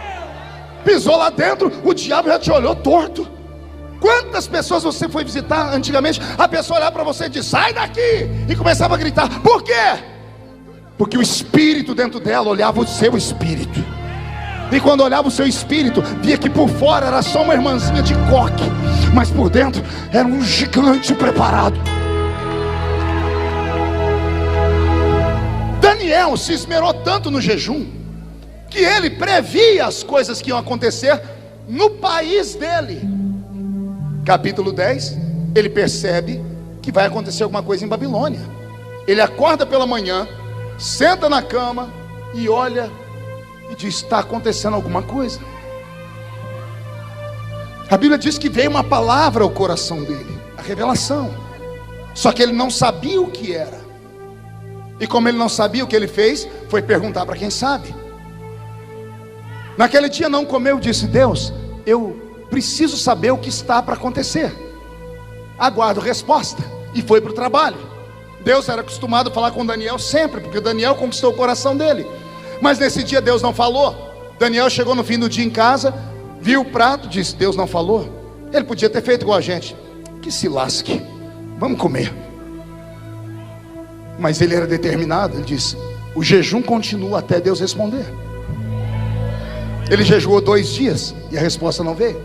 Pisou lá dentro, o diabo já te olhou torto. Quantas pessoas você foi visitar antigamente? A pessoa olhava para você e disse: sai daqui! E começava a gritar. Por quê? Porque o espírito dentro dela olhava o seu espírito. E quando olhava o seu espírito, via que por fora era só uma irmãzinha de coque, mas por dentro era um gigante preparado. Daniel se esmerou tanto no jejum que ele previa as coisas que iam acontecer no país dele. Capítulo 10, ele percebe que vai acontecer alguma coisa em Babilônia. Ele acorda pela manhã, senta na cama e olha e diz: está acontecendo alguma coisa. A Bíblia diz que veio uma palavra ao coração dele, a revelação. Só que ele não sabia o que era. E como ele não sabia, o que ele fez foi perguntar para quem sabe. Naquele dia não comeu, disse: Deus, eu preciso saber o que está para acontecer. Aguardo resposta. E foi para o trabalho. Deus era acostumado a falar com Daniel sempre, porque Daniel conquistou o coração dele. Mas nesse dia Deus não falou. Daniel chegou no fim do dia em casa, viu o prato, disse: Deus não falou. Ele podia ter feito igual a gente: que se lasque, vamos comer. Mas ele era determinado. Ele disse: o jejum continua até Deus responder. Ele jejuou 2 dias e a resposta não veio.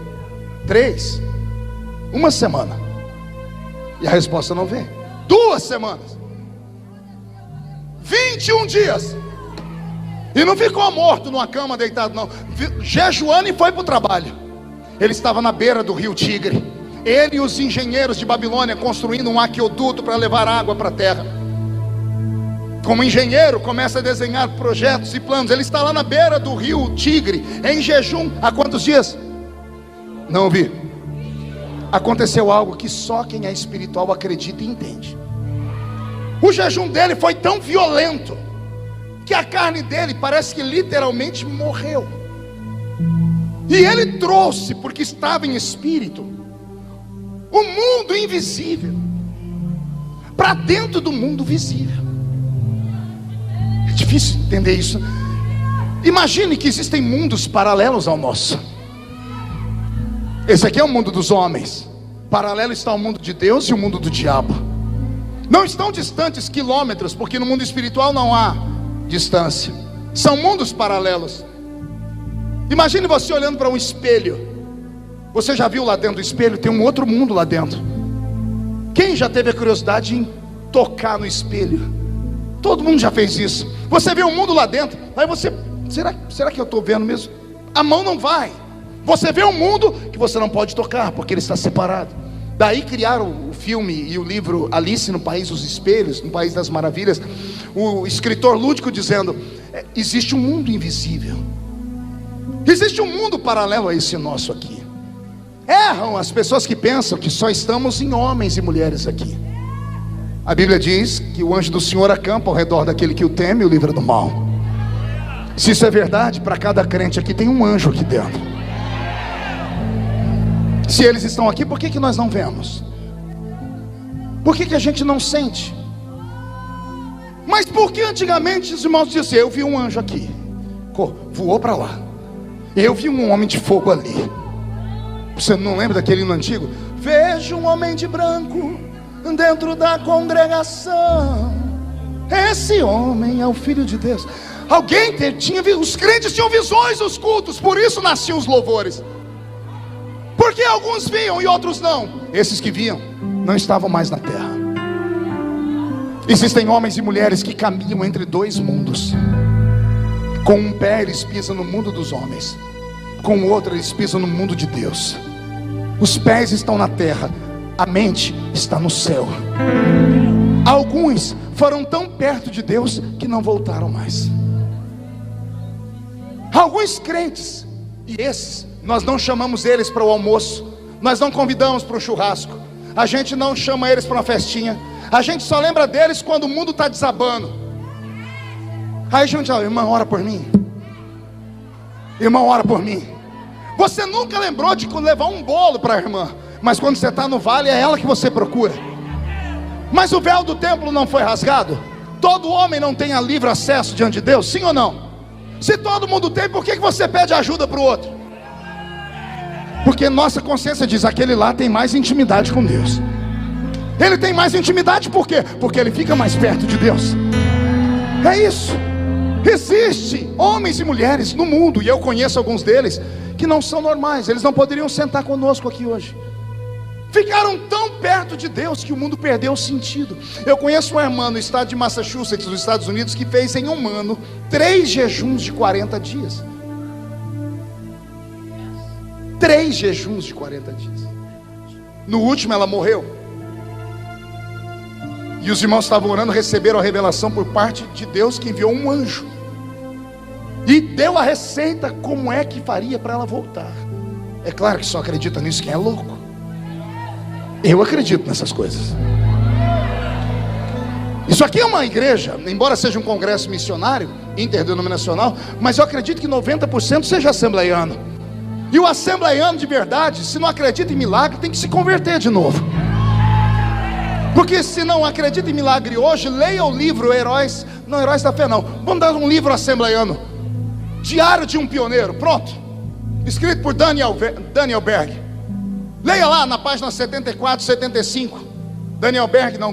3, 1 semana e a resposta não veio. 2 semanas, 21 dias, e não ficou morto numa cama deitado não, jejuando, e foi para o trabalho. Ele estava na beira do rio Tigre, ele e os engenheiros de Babilônia construindo um aqueduto para levar água para a terra. Como engenheiro, começa a desenhar projetos e planos. Ele está lá na beira do rio Tigre, em jejum, há quantos dias? Não ouvi. Aconteceu algo que só quem é espiritual acredita e entende. O jejum dele foi tão violento que a carne dele parece que literalmente morreu. E ele trouxe, porque estava em espírito, o mundo invisível para dentro do mundo visível. É difícil entender isso. Imagine que existem mundos paralelos ao nosso. Esse aqui é o mundo dos homens. Paralelo está o mundo de Deus e o mundo do diabo. Não estão distantes quilômetros, porque no mundo espiritual não há distância. São mundos paralelos. Imagine você olhando para um espelho. Você já viu lá dentro do espelho? Tem um outro mundo lá dentro. Quem já teve a curiosidade em tocar no espelho? Todo mundo já fez isso. Você vê um mundo lá dentro, aí você, será que eu estou vendo mesmo? A mão não vai. Você vê um mundo que você não pode tocar, porque ele está separado. Daí criaram o filme e o livro Alice no País dos Espelhos, no País das Maravilhas. O escritor lúdico dizendo: existe um mundo invisível, existe um mundo paralelo a esse nosso aqui. Erram as pessoas que pensam que só estamos em homens e mulheres aqui. A Bíblia diz que o anjo do Senhor acampa ao redor daquele que o teme e o livra do mal. Se isso é verdade, para cada crente aqui tem um anjo aqui dentro. Se eles estão aqui, por que nós não vemos? Por que a gente não sente? Mas por que antigamente os irmãos diziam assim: eu vi um anjo aqui, voou para lá, eu vi um homem de fogo ali. Você não lembra daquele hino antigo? Vejo um homem de branco dentro da congregação, esse homem é o Filho de Deus. Os crentes tinham visões nos cultos, por isso nasciam os louvores. Porque alguns viam e outros não. Esses que viam não estavam mais na terra. Existem homens e mulheres que caminham entre dois mundos. Com um pé eles pisam no mundo dos homens, com o outro eles pisam no mundo de Deus. Os pés estão na terra, a mente está no céu. Alguns foram tão perto de Deus que não voltaram mais. Alguns crentes, e esses nós não chamamos eles para o almoço, nós não convidamos para o churrasco, a gente não chama eles para uma festinha, a gente só lembra deles quando o mundo está desabando. Aí a gente fala: irmão, ora por mim. Irmão, ora por mim. Você nunca lembrou de levar um bolo para a irmã, mas quando você está no vale é ela que você procura. Mas o véu do templo não foi rasgado? Todo homem não tem livre acesso diante de Deus, sim ou não? Se todo mundo tem, por que você pede ajuda para o outro? Porque nossa consciência diz: aquele lá tem mais intimidade com Deus. Ele tem mais intimidade por quê? Porque ele fica mais perto de Deus. É isso. Existem homens e mulheres no mundo, e eu conheço alguns deles, que não são normais. Eles não poderiam sentar conosco aqui hoje. Ficaram tão perto de Deus que o mundo perdeu o sentido. Eu conheço uma irmã no estado de Massachusetts, nos Estados Unidos, que fez em um ano 3 jejuns de 40 dias. 3 jejuns de 40 dias. No último ela morreu. E os irmãos estavam orando, receberam a revelação por parte de Deus, que enviou um anjo e deu a receita como é que faria para ela voltar. É claro que só acredita nisso quem é louco. Eu acredito nessas coisas. Isso aqui é uma igreja, embora seja um congresso missionário, interdenominacional, mas eu acredito que 90% seja assembleiano. E o assembleiano de verdade, se não acredita em milagre, tem que se converter de novo. Porque se não acredita em milagre hoje, leia o livro Heróis da Fé não. Vamos dar um livro assembleiano, Diário de um Pioneiro, pronto, escrito por Daniel Berg. Leia lá na página 74, 75.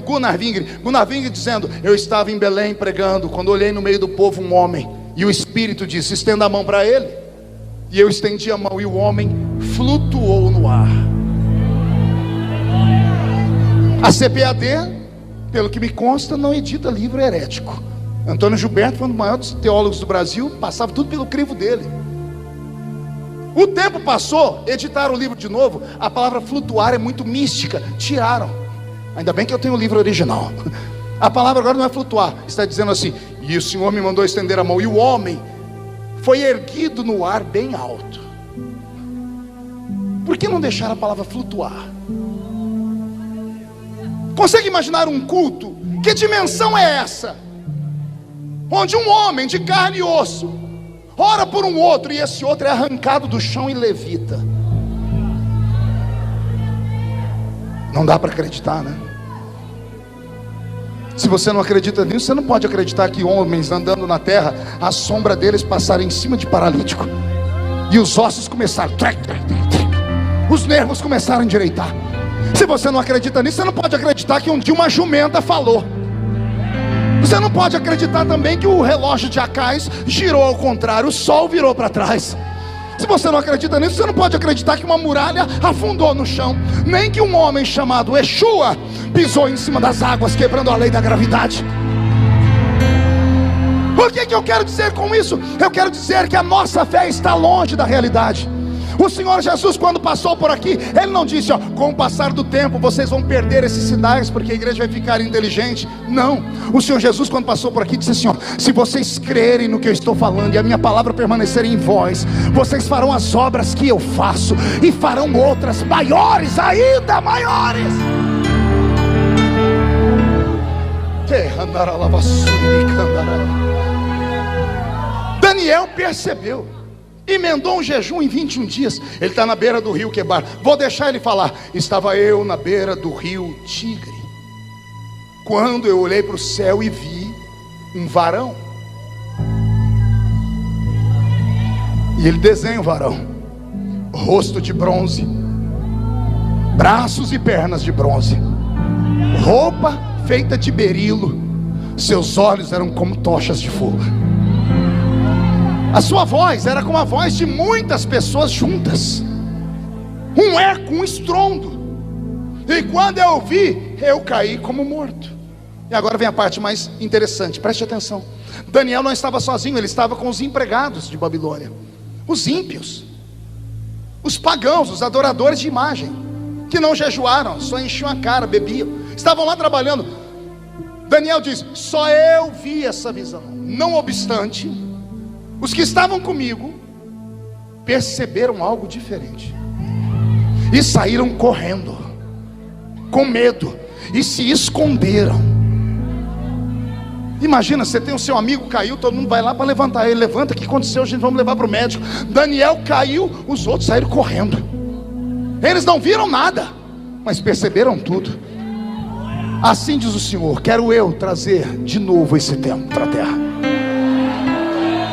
Gunnar Wingre dizendo: eu estava em Belém pregando, quando olhei no meio do povo um homem, e o Espírito disse: estenda a mão para ele. E eu estendi a mão, e o homem flutuou no ar. A CPAD, pelo que me consta, não edita livro herético. Antônio Gilberto foi um dos maiores teólogos do Brasil, passava tudo pelo crivo dele. O tempo passou, editaram o livro de novo. A palavra flutuar é muito mística, tiraram. Ainda bem que eu tenho o livro original. A palavra agora não é flutuar, está dizendo assim: e o Senhor me mandou estender a mão, e o homem foi erguido no ar bem alto. Por que não deixar a palavra flutuar? Consegue imaginar um culto? Que dimensão é essa? Onde um homem de carne e osso ora por um outro, e esse outro é arrancado do chão e levita. Não dá para acreditar, né? Se você não acredita nisso, você não pode acreditar que homens andando na terra, a sombra deles passaram em cima de paralítico, e os ossos começaram, os nervos começaram a endireitar. Se você não acredita nisso, você não pode acreditar que um dia uma jumenta falou. Você não pode acreditar também que o relógio de Acais girou ao contrário, o sol virou para trás. Se você não acredita nisso, você não pode acreditar que uma muralha afundou no chão, nem que um homem chamado Yeshua pisou em cima das águas, quebrando a lei da gravidade. O que eu quero dizer com isso? Eu quero dizer que a nossa fé está longe da realidade. O Senhor Jesus, quando passou por aqui, Ele não disse: ó, com o passar do tempo vocês vão perder esses sinais, porque a igreja vai ficar inteligente. Não, o Senhor Jesus, quando passou por aqui, disse assim: ó, se vocês crerem no que eu estou falando, e a minha palavra permanecer em vós, vocês farão as obras que eu faço, e farão outras maiores, ainda maiores. Daniel percebeu, emendou um jejum em 21 dias. Ele está na beira do rio Quebar. Vou deixar ele falar. Estava eu na beira do rio Tigre, quando eu olhei para o céu e vi um varão. E ele desenha o varão, rosto de bronze, braços e pernas de bronze, roupa feita de berilo, seus olhos eram como tochas de fogo. A sua voz era como a voz de muitas pessoas juntas, um eco, um estrondo. E quando eu ouvi, eu caí como morto. E agora vem a parte mais interessante, preste atenção. Daniel não estava sozinho, ele estava com os empregados de Babilônia, os ímpios, os pagãos, os adoradores de imagem, que não jejuaram, só enchiam a cara, bebiam, estavam lá trabalhando. Daniel diz: só eu vi essa visão. Não obstante, os que estavam comigo perceberam algo diferente e saíram correndo, com medo, e se esconderam. Imagina, você tem o seu amigo caiu, todo mundo vai lá para levantar ele. Levanta, o que aconteceu? Gente, vamos levar para o médico. Daniel caiu, os outros saíram correndo. Eles não viram nada, mas perceberam tudo. Assim diz o Senhor: quero eu trazer de novo esse tempo para a terra.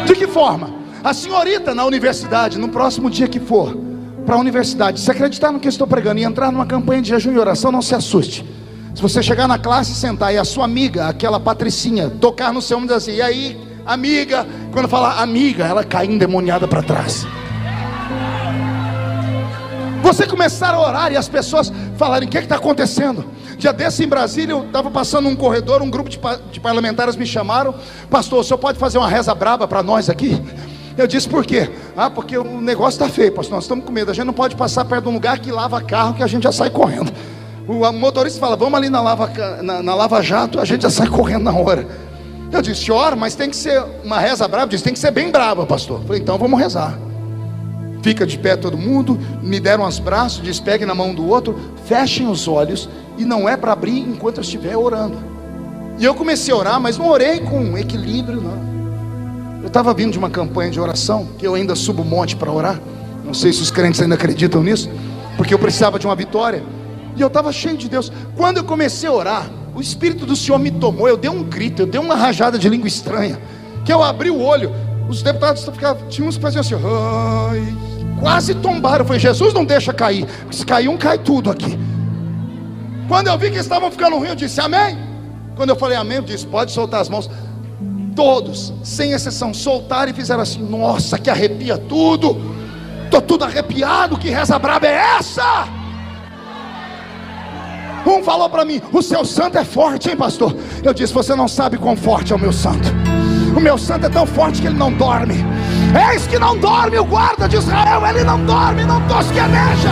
De que forma? A senhorita na universidade, no próximo dia que for para a universidade, se acreditar no que eu estou pregando e entrar numa campanha de jejum e oração, não se assuste. Se você chegar na classe, sentar e a sua amiga, aquela Patricinha, tocar no seu ombro e dizer assim: e aí, amiga? Quando falar amiga, ela cai endemoniada para trás. Você começar a orar e as pessoas falarem: o que está acontecendo? Dia desse em Brasília, eu estava passando um corredor, um grupo de parlamentares me chamaram: pastor, o senhor pode fazer uma reza braba para nós aqui? Eu disse: por quê? Ah, porque o negócio está feio, pastor, nós estamos com medo, a gente não pode passar perto de um lugar que lava carro, que a gente já sai correndo. O motorista fala: vamos ali na Lava Jato, a gente já sai correndo na hora. Eu disse: ora, mas tem que ser uma reza brava. Disse: tem que ser bem brava, pastor. Eu falei: então vamos rezar. Fica de pé todo mundo, me deram os braços, diz: pegue na mão do outro, fechem os olhos, e não é para abrir enquanto eu estiver orando. E eu comecei a orar, mas não orei com equilíbrio, não. Eu estava vindo de uma campanha de oração, que eu ainda subo o monte para orar. Não sei se os crentes ainda acreditam nisso, porque eu precisava de uma vitória. E eu estava cheio de Deus. Quando eu comecei a orar, o Espírito do Senhor me tomou. Eu dei um grito, eu dei uma rajada de língua estranha, que eu abri o olho. Os deputados tinham uns que faziam assim, ai, quase tombaram. Eu falei: Jesus, não deixa cair, porque se cair um, cai tudo aqui. Quando eu vi que eles estavam ficando ruim, eu disse: amém. Quando eu falei amém, eu disse: pode soltar as mãos. Todos, sem exceção, soltaram e fizeram assim: nossa, que arrepia tudo. Estou tudo arrepiado, que reza braba é essa? Um falou para mim: o seu santo é forte, hein, pastor? Eu disse: você não sabe quão forte é o meu santo. O meu santo é tão forte que ele não dorme. Eis que não dorme o guarda de Israel. Ele não dorme, não tosqueneja.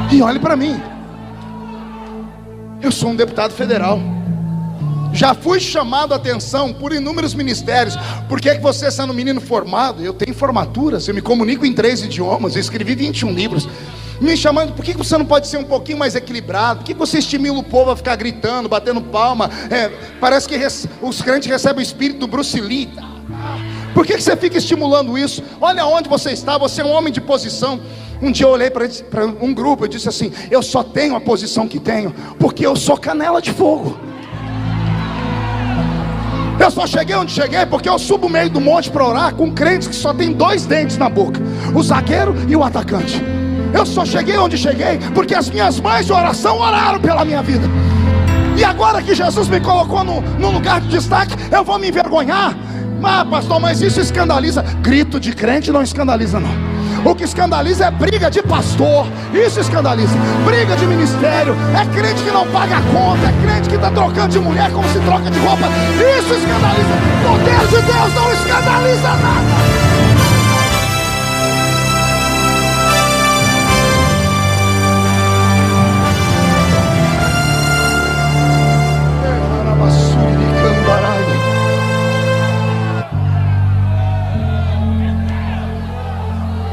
E olhe para mim, eu sou um deputado federal. Já fui chamado a atenção por inúmeros ministérios. Por que você, sendo um menino formado, eu tenho formaturas, eu me comunico em 3 idiomas, eu escrevi 21 livros, me chamando: por que você não pode ser um pouquinho mais equilibrado? Por que você estimula o povo a ficar gritando, batendo palma? Parece que os crentes recebem o espírito do Bruce Lee. Por que você fica estimulando isso? Olha onde você está, você é um homem de posição. Um dia eu olhei para um grupo e disse assim: eu só tenho a posição que tenho porque eu sou canela de fogo. Eu só cheguei onde cheguei porque eu subo o meio do monte para orar com crentes que só tem 2 dentes na boca, o zagueiro e o atacante. Eu só cheguei onde cheguei porque as minhas mães de oração oraram pela minha vida. E agora que Jesus me colocou no lugar de destaque, eu vou me envergonhar? Ah, pastor, mas isso escandaliza. Grito de crente não escandaliza, não. O que escandaliza é briga de pastor. Isso escandaliza. Briga de ministério. É crente que não paga a conta. É crente que está trocando de mulher como se troca de roupa. Isso escandaliza. O poder de Deus não escandaliza nada.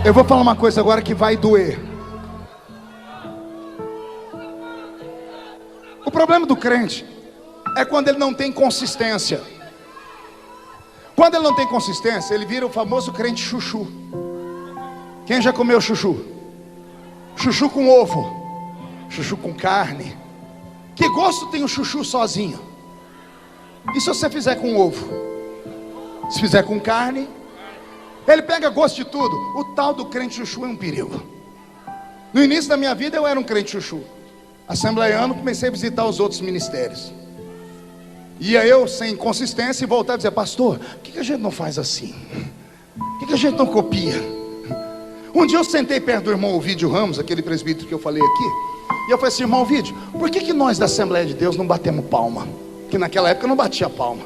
Eu vou falar uma coisa agora que vai doer. O problema do crente é quando ele não tem consistência. Quando ele não tem consistência, ele vira o famoso crente chuchu. Quem já comeu chuchu? Chuchu com ovo, chuchu com carne. Que gosto tem o chuchu sozinho? E se você fizer com ovo? Se fizer com carne, ele pega gosto de tudo. O tal do crente chuchu é um perigo. No início da minha vida eu era um crente chuchu. Assembleiano, comecei a visitar os outros ministérios. Ia eu sem consistência e voltar a dizer: pastor, por que a gente não faz assim? Por que a gente não copia? Um dia eu sentei perto do irmão Ovidio Ramos, aquele presbítero que eu falei aqui, e eu falei assim: irmão Ovidio, por que nós da Assembleia de Deus não batemos palma? Que naquela época eu não batia palma.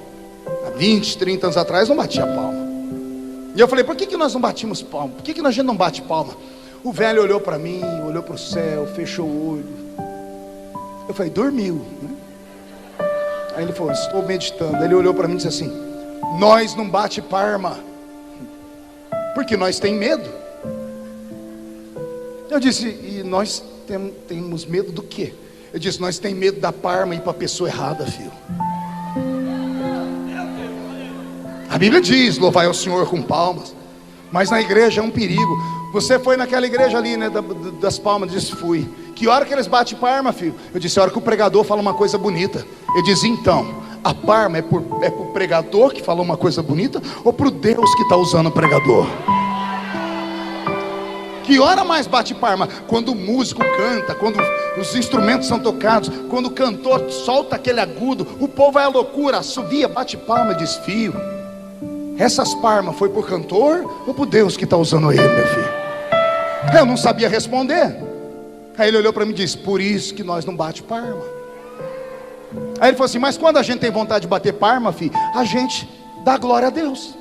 Há 20, 30 anos atrás não batia palma. E eu falei: por que nós não batimos palma? Por que a gente não bate palma? O velho olhou para mim, olhou para o céu, fechou o olho. Eu falei: dormiu, né? Aí ele falou: estou meditando. Ele olhou para mim e disse assim: nós não bate palma porque nós tem medo. Eu disse: e nós temos medo do quê? Eu disse: nós tem medo da palma ir para a pessoa errada, filho. A Bíblia diz: louvai ao Senhor com palmas. Mas na igreja é um perigo. Você foi naquela igreja ali, né, das palmas? Disse: fui. Que hora que eles batem palma, filho? Eu disse: a hora que o pregador fala uma coisa bonita. Ele diz: então, a palma é pro pregador que falou uma coisa bonita, ou pro Deus que está usando o pregador? Que hora mais bate palma? Quando o músico canta, quando os instrumentos são tocados, quando o cantor solta aquele agudo, o povo vai à loucura, assovia, bate palma e diz: filho, essas palmas foi por cantor ou por Deus que está usando ele, meu filho? Eu não sabia responder. Aí ele olhou para mim e disse: por isso que nós não bate palma. Aí ele falou assim: mas quando a gente tem vontade de bater palma, filho, a gente dá glória a Deus.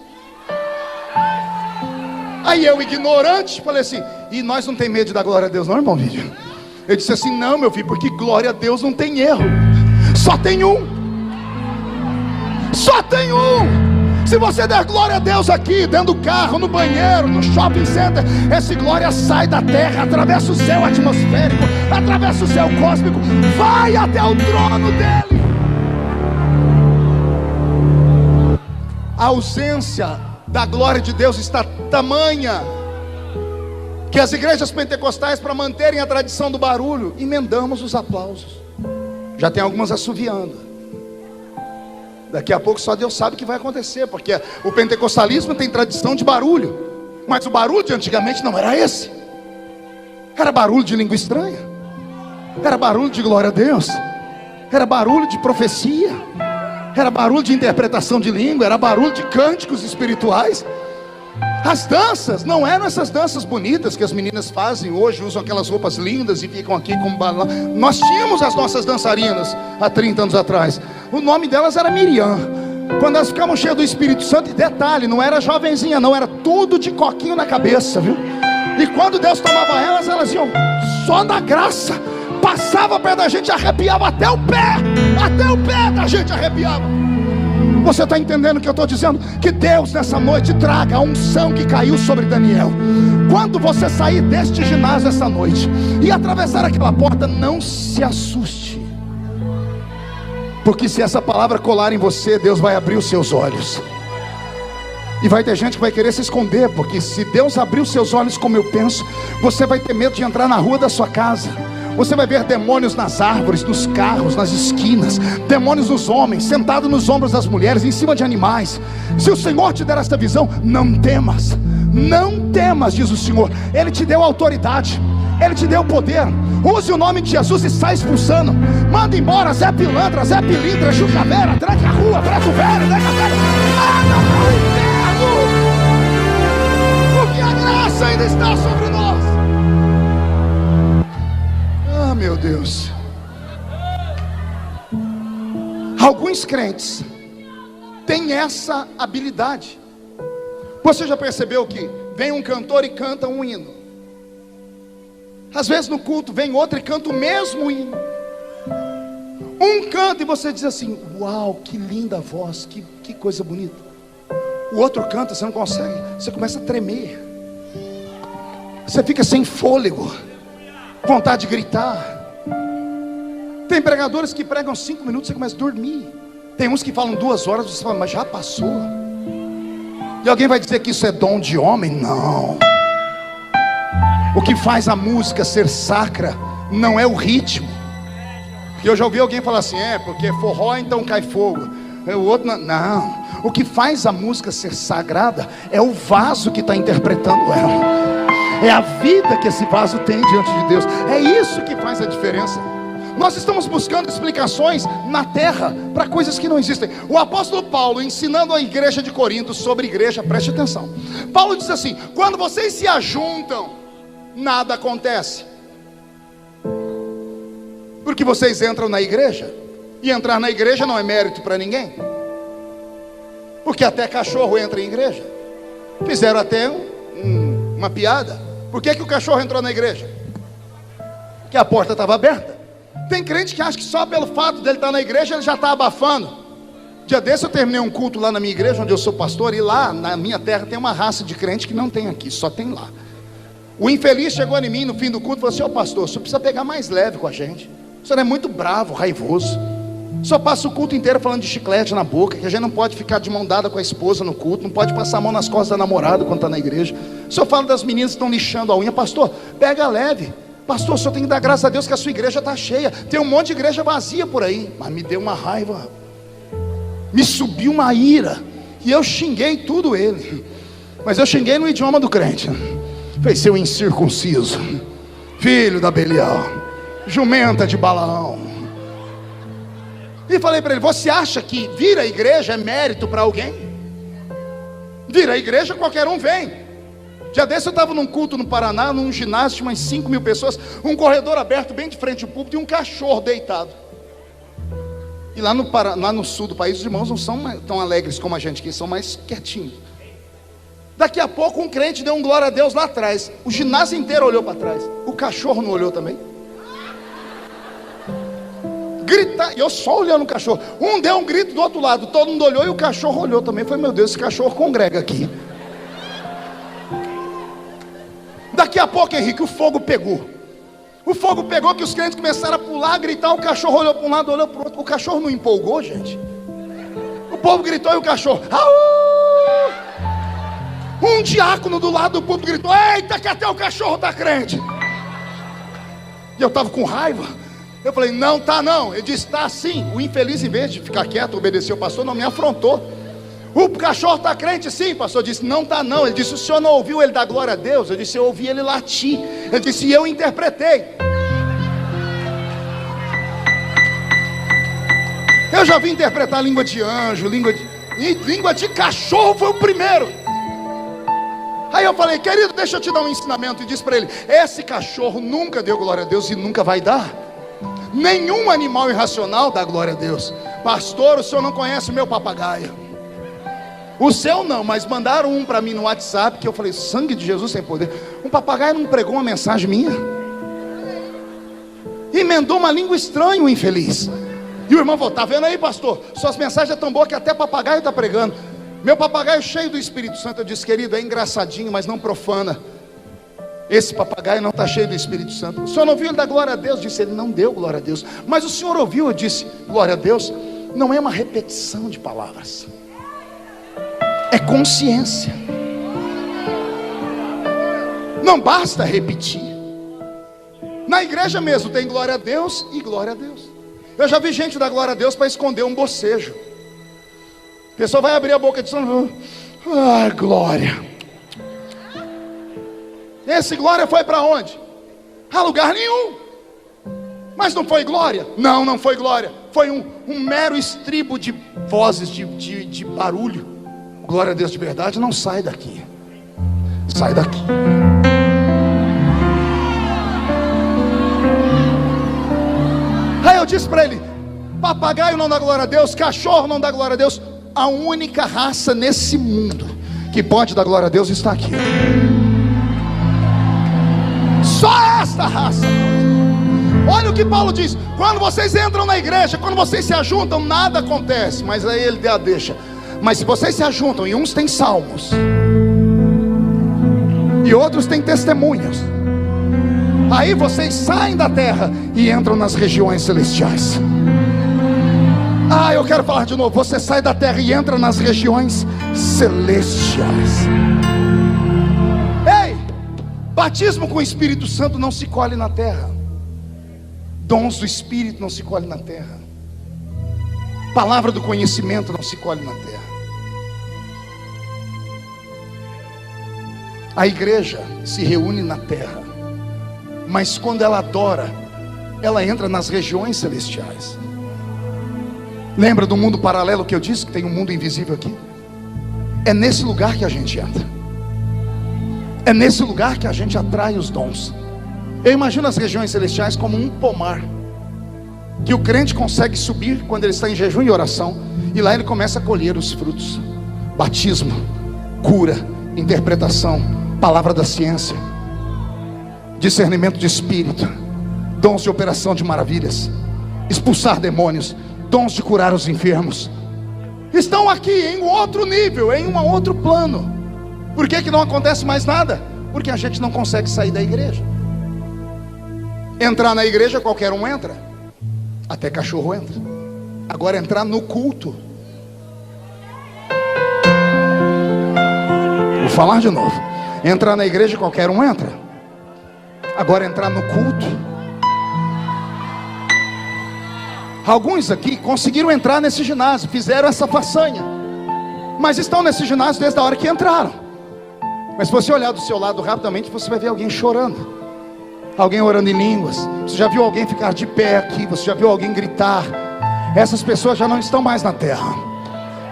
Aí eu, ignorante, falei assim: e nós não tem medo de dar glória a Deus não, irmão Vídeo? Ele disse assim: não, meu filho, porque glória a Deus não tem erro. Só tem um. Só tem um. Se você der glória a Deus aqui, dentro do carro, no banheiro, no shopping center, essa glória sai da terra, atravessa o céu atmosférico, atravessa o céu cósmico, vai até o trono dele. A ausência da glória de Deus está tamanha que as igrejas pentecostais, para manterem a tradição do barulho, emendamos os aplausos. Já tem algumas assoviando. Daqui a pouco só Deus sabe o que vai acontecer, porque o pentecostalismo tem tradição de barulho, mas o barulho de antigamente não era esse. Era barulho de língua estranha, era barulho de glória a Deus, era barulho de profecia, era barulho de interpretação de língua, era barulho de cânticos espirituais. As danças não eram essas danças bonitas que as meninas fazem hoje, usam aquelas roupas lindas e ficam aqui com balão. Nós tínhamos as nossas dançarinas há 30 anos atrás. O nome delas era Miriam. Quando elas ficavam cheias do Espírito Santo, e detalhe, não era jovenzinha não, era tudo de coquinho na cabeça, viu? E quando Deus tomava elas, elas iam só na graça. Passava perto da gente, arrepiava até o pé da gente arrepiava. Você está entendendo o que eu estou dizendo? Que Deus nessa noite traga a unção que caiu sobre Daniel. Quando você sair deste ginásio essa noite e atravessar aquela porta, não se assuste, porque se essa palavra colar em você, Deus vai abrir os seus olhos. E vai ter gente que vai querer se esconder, porque se Deus abrir os seus olhos como eu penso, você vai ter medo de entrar na rua da sua casa. Você vai ver demônios nas árvores, nos carros, nas esquinas, demônios nos homens, sentados nos ombros das mulheres, em cima de animais. Se o Senhor te der esta visão, não temas, não temas, diz o Senhor. Ele te deu autoridade, Ele te deu poder. Use o nome de Jesus e sai expulsando. Manda embora Zé Pilantra, Zé Pilintra, Jucaveira, tranca a rua, preto velho, tranca a velho. Manda para o inferno, porque a graça ainda está sobre nós. Ah, meu Deus. Alguns crentes têm essa habilidade. Você já percebeu que vem um cantor e canta um hino? Às vezes no culto vem outro e canta o mesmo hino. Um canta e você diz assim: uau, que linda voz, que coisa bonita. O outro canta, você não consegue, você começa a tremer, você fica sem fôlego, vontade de gritar. Tem pregadores que pregam 5 minutos, você começa a dormir. Tem uns que falam 2 horas, você fala: mas já passou. E alguém vai dizer que isso é dom de homem? Não. O que faz a música ser sacra não é o ritmo. Porque eu já ouvi alguém falar assim: porque forró então cai fogo. O outro não. O que faz a música ser sagrada é o vaso que está interpretando ela. É a vida que esse vaso tem diante de Deus. É isso que faz a diferença. Nós estamos buscando explicações na terra para coisas que não existem. O apóstolo Paulo, ensinando a igreja de Corinto sobre igreja, preste atenção. Paulo diz assim: quando vocês se ajuntam, nada acontece, porque vocês entram na igreja, e entrar na igreja não é mérito para ninguém, porque até cachorro entra em igreja. Fizeram até uma piada: por que o cachorro entrou na igreja? Porque a porta estava aberta. Tem crente que acha que só pelo fato dele estar na igreja ele já está abafando. Dia desse eu terminei um culto lá na minha igreja, onde eu sou pastor, e lá na minha terra tem uma raça de crente que não tem aqui, só tem lá. O infeliz chegou em mim no fim do culto e falou assim: ô pastor, o senhor precisa pegar mais leve com a gente, o senhor é muito bravo, raivoso, só passa o culto inteiro falando de chiclete na boca, que a gente não pode ficar de mão dada com a esposa no culto, não pode passar a mão nas costas da namorada quando está na igreja. O senhor fala das meninas que estão lixando a unha. Pastor, pega leve. Pastor, o senhor tem que dar graças a Deus que a sua igreja está cheia. Tem um monte de igreja vazia por aí. Mas me deu uma raiva, me subiu uma ira, e eu xinguei tudo ele. Mas eu xinguei no idioma do crente. Falei: seu incircunciso, filho da Belial, jumenta de Balaão. E falei para ele: você acha que vir à igreja é mérito para alguém? Vir à igreja qualquer um vem. Dia desse eu estava num culto no Paraná, num ginásio, umas 5.000 pessoas, um corredor aberto bem de frente ao púlpito e um cachorro deitado. E lá no sul do país, os irmãos não são tão alegres como a gente, que são mais quietinhos. Daqui a pouco um crente deu um glória a Deus lá atrás, o ginásio inteiro olhou para trás. O cachorro não olhou também? Grita, e eu só olhando o cachorro. Um deu um grito do outro lado, todo mundo olhou e o cachorro olhou também. Falei: meu Deus, esse cachorro congrega aqui. Daqui a pouco, Henrique, o fogo pegou. O fogo pegou que os crentes começaram a pular, a gritar. O cachorro olhou para um lado, olhou para o outro. O cachorro não empolgou, gente. O povo gritou e o cachorro: au! Um diácono do lado do púlpito gritou: eita, que até o cachorro está crente. E eu estava com raiva. Eu falei: não tá não. Ele disse: tá sim. O infeliz, em vez de ficar quieto, obedecer o pastor, não me afrontou. O cachorro está crente sim, pastor. Disse: não está não. Ele disse: o senhor não ouviu ele dar glória a Deus? Eu disse: eu ouvi ele latir. Ele disse: e eu interpretei. Eu já vi interpretar língua de anjo, língua de cachorro foi o primeiro. Aí eu falei: querido, deixa eu te dar um ensinamento. E disse para ele: esse cachorro nunca deu glória a Deus e nunca vai dar. Nenhum animal irracional dá glória a Deus. Pastor, o senhor não conhece o meu papagaio. O seu não, mas mandaram um para mim no WhatsApp, que eu falei: sangue de Jesus tem poder. Um papagaio não pregou uma mensagem minha? Emendou uma língua estranha, o infeliz. E o irmão falou: tá vendo aí, pastor? Suas mensagens são tão boas que até papagaio está pregando. Meu papagaio cheio do Espírito Santo. Eu disse: querido, é engraçadinho, mas não profana. Esse papagaio não está cheio do Espírito Santo. O senhor não ouviu ele dar glória a Deus? Disse: ele não deu glória a Deus. Mas o senhor ouviu? Eu disse: glória a Deus não é uma repetição de palavras, é consciência. Não basta repetir. Na igreja mesmo tem glória a Deus e glória a Deus. Eu já vi gente dar glória a Deus para esconder um bocejo. A pessoa vai abrir a boca dizendo: ah, glória. Esse glória foi para onde? A lugar nenhum. Mas não foi glória? Não, não foi glória. Foi um mero estribo de vozes, de barulho. Glória a Deus de verdade não sai daqui. Sai daqui. Aí eu disse para ele: papagaio não dá glória a Deus, cachorro não dá glória a Deus. A única raça nesse mundo que pode dar glória a Deus está aqui. Só esta raça. Olha o que Paulo diz: quando vocês entram na igreja, quando vocês se ajuntam, nada acontece. Mas aí ele deu a deixa. Mas se vocês se ajuntam, e uns têm salmos e outros têm testemunhos, aí vocês saem da terra e entram nas regiões celestiais. Ah, eu quero falar de novo. Você sai da terra e entra nas regiões celestiais. Ei, batismo com o Espírito Santo não se colhe na terra. Dons do Espírito não se colhe na terra. Palavra do conhecimento não se colhe na terra. A igreja se reúne na terra, mas quando ela adora, ela entra nas regiões celestiais. Lembra do mundo paralelo que eu disse que tem um mundo invisível aqui? É nesse lugar que a gente entra. É nesse lugar que a gente atrai os dons. Eu imagino as regiões celestiais como um pomar, que o crente consegue subir quando ele está em jejum e oração, e lá ele começa a colher os frutos: batismo, cura, interpretação, palavra da ciência, discernimento de espírito, dons de operação de maravilhas, expulsar demônios, dons de curar os enfermos. Estão aqui em um outro nível, em um outro plano. Por que não acontece mais nada? Porque a gente não consegue sair da igreja. Entrar na igreja qualquer um entra, até cachorro entra. Agora entrar no culto, vou falar de novo. Entrar na igreja qualquer um entra. Agora entrar no culto, alguns aqui conseguiram entrar nesse ginásio, fizeram essa façanha, mas estão nesse ginásio desde a hora que entraram. Mas se você olhar do seu lado rapidamente, você vai ver alguém chorando, alguém orando em línguas. Você já viu alguém ficar de pé aqui? Você já viu alguém gritar? Essas pessoas já não estão mais na terra,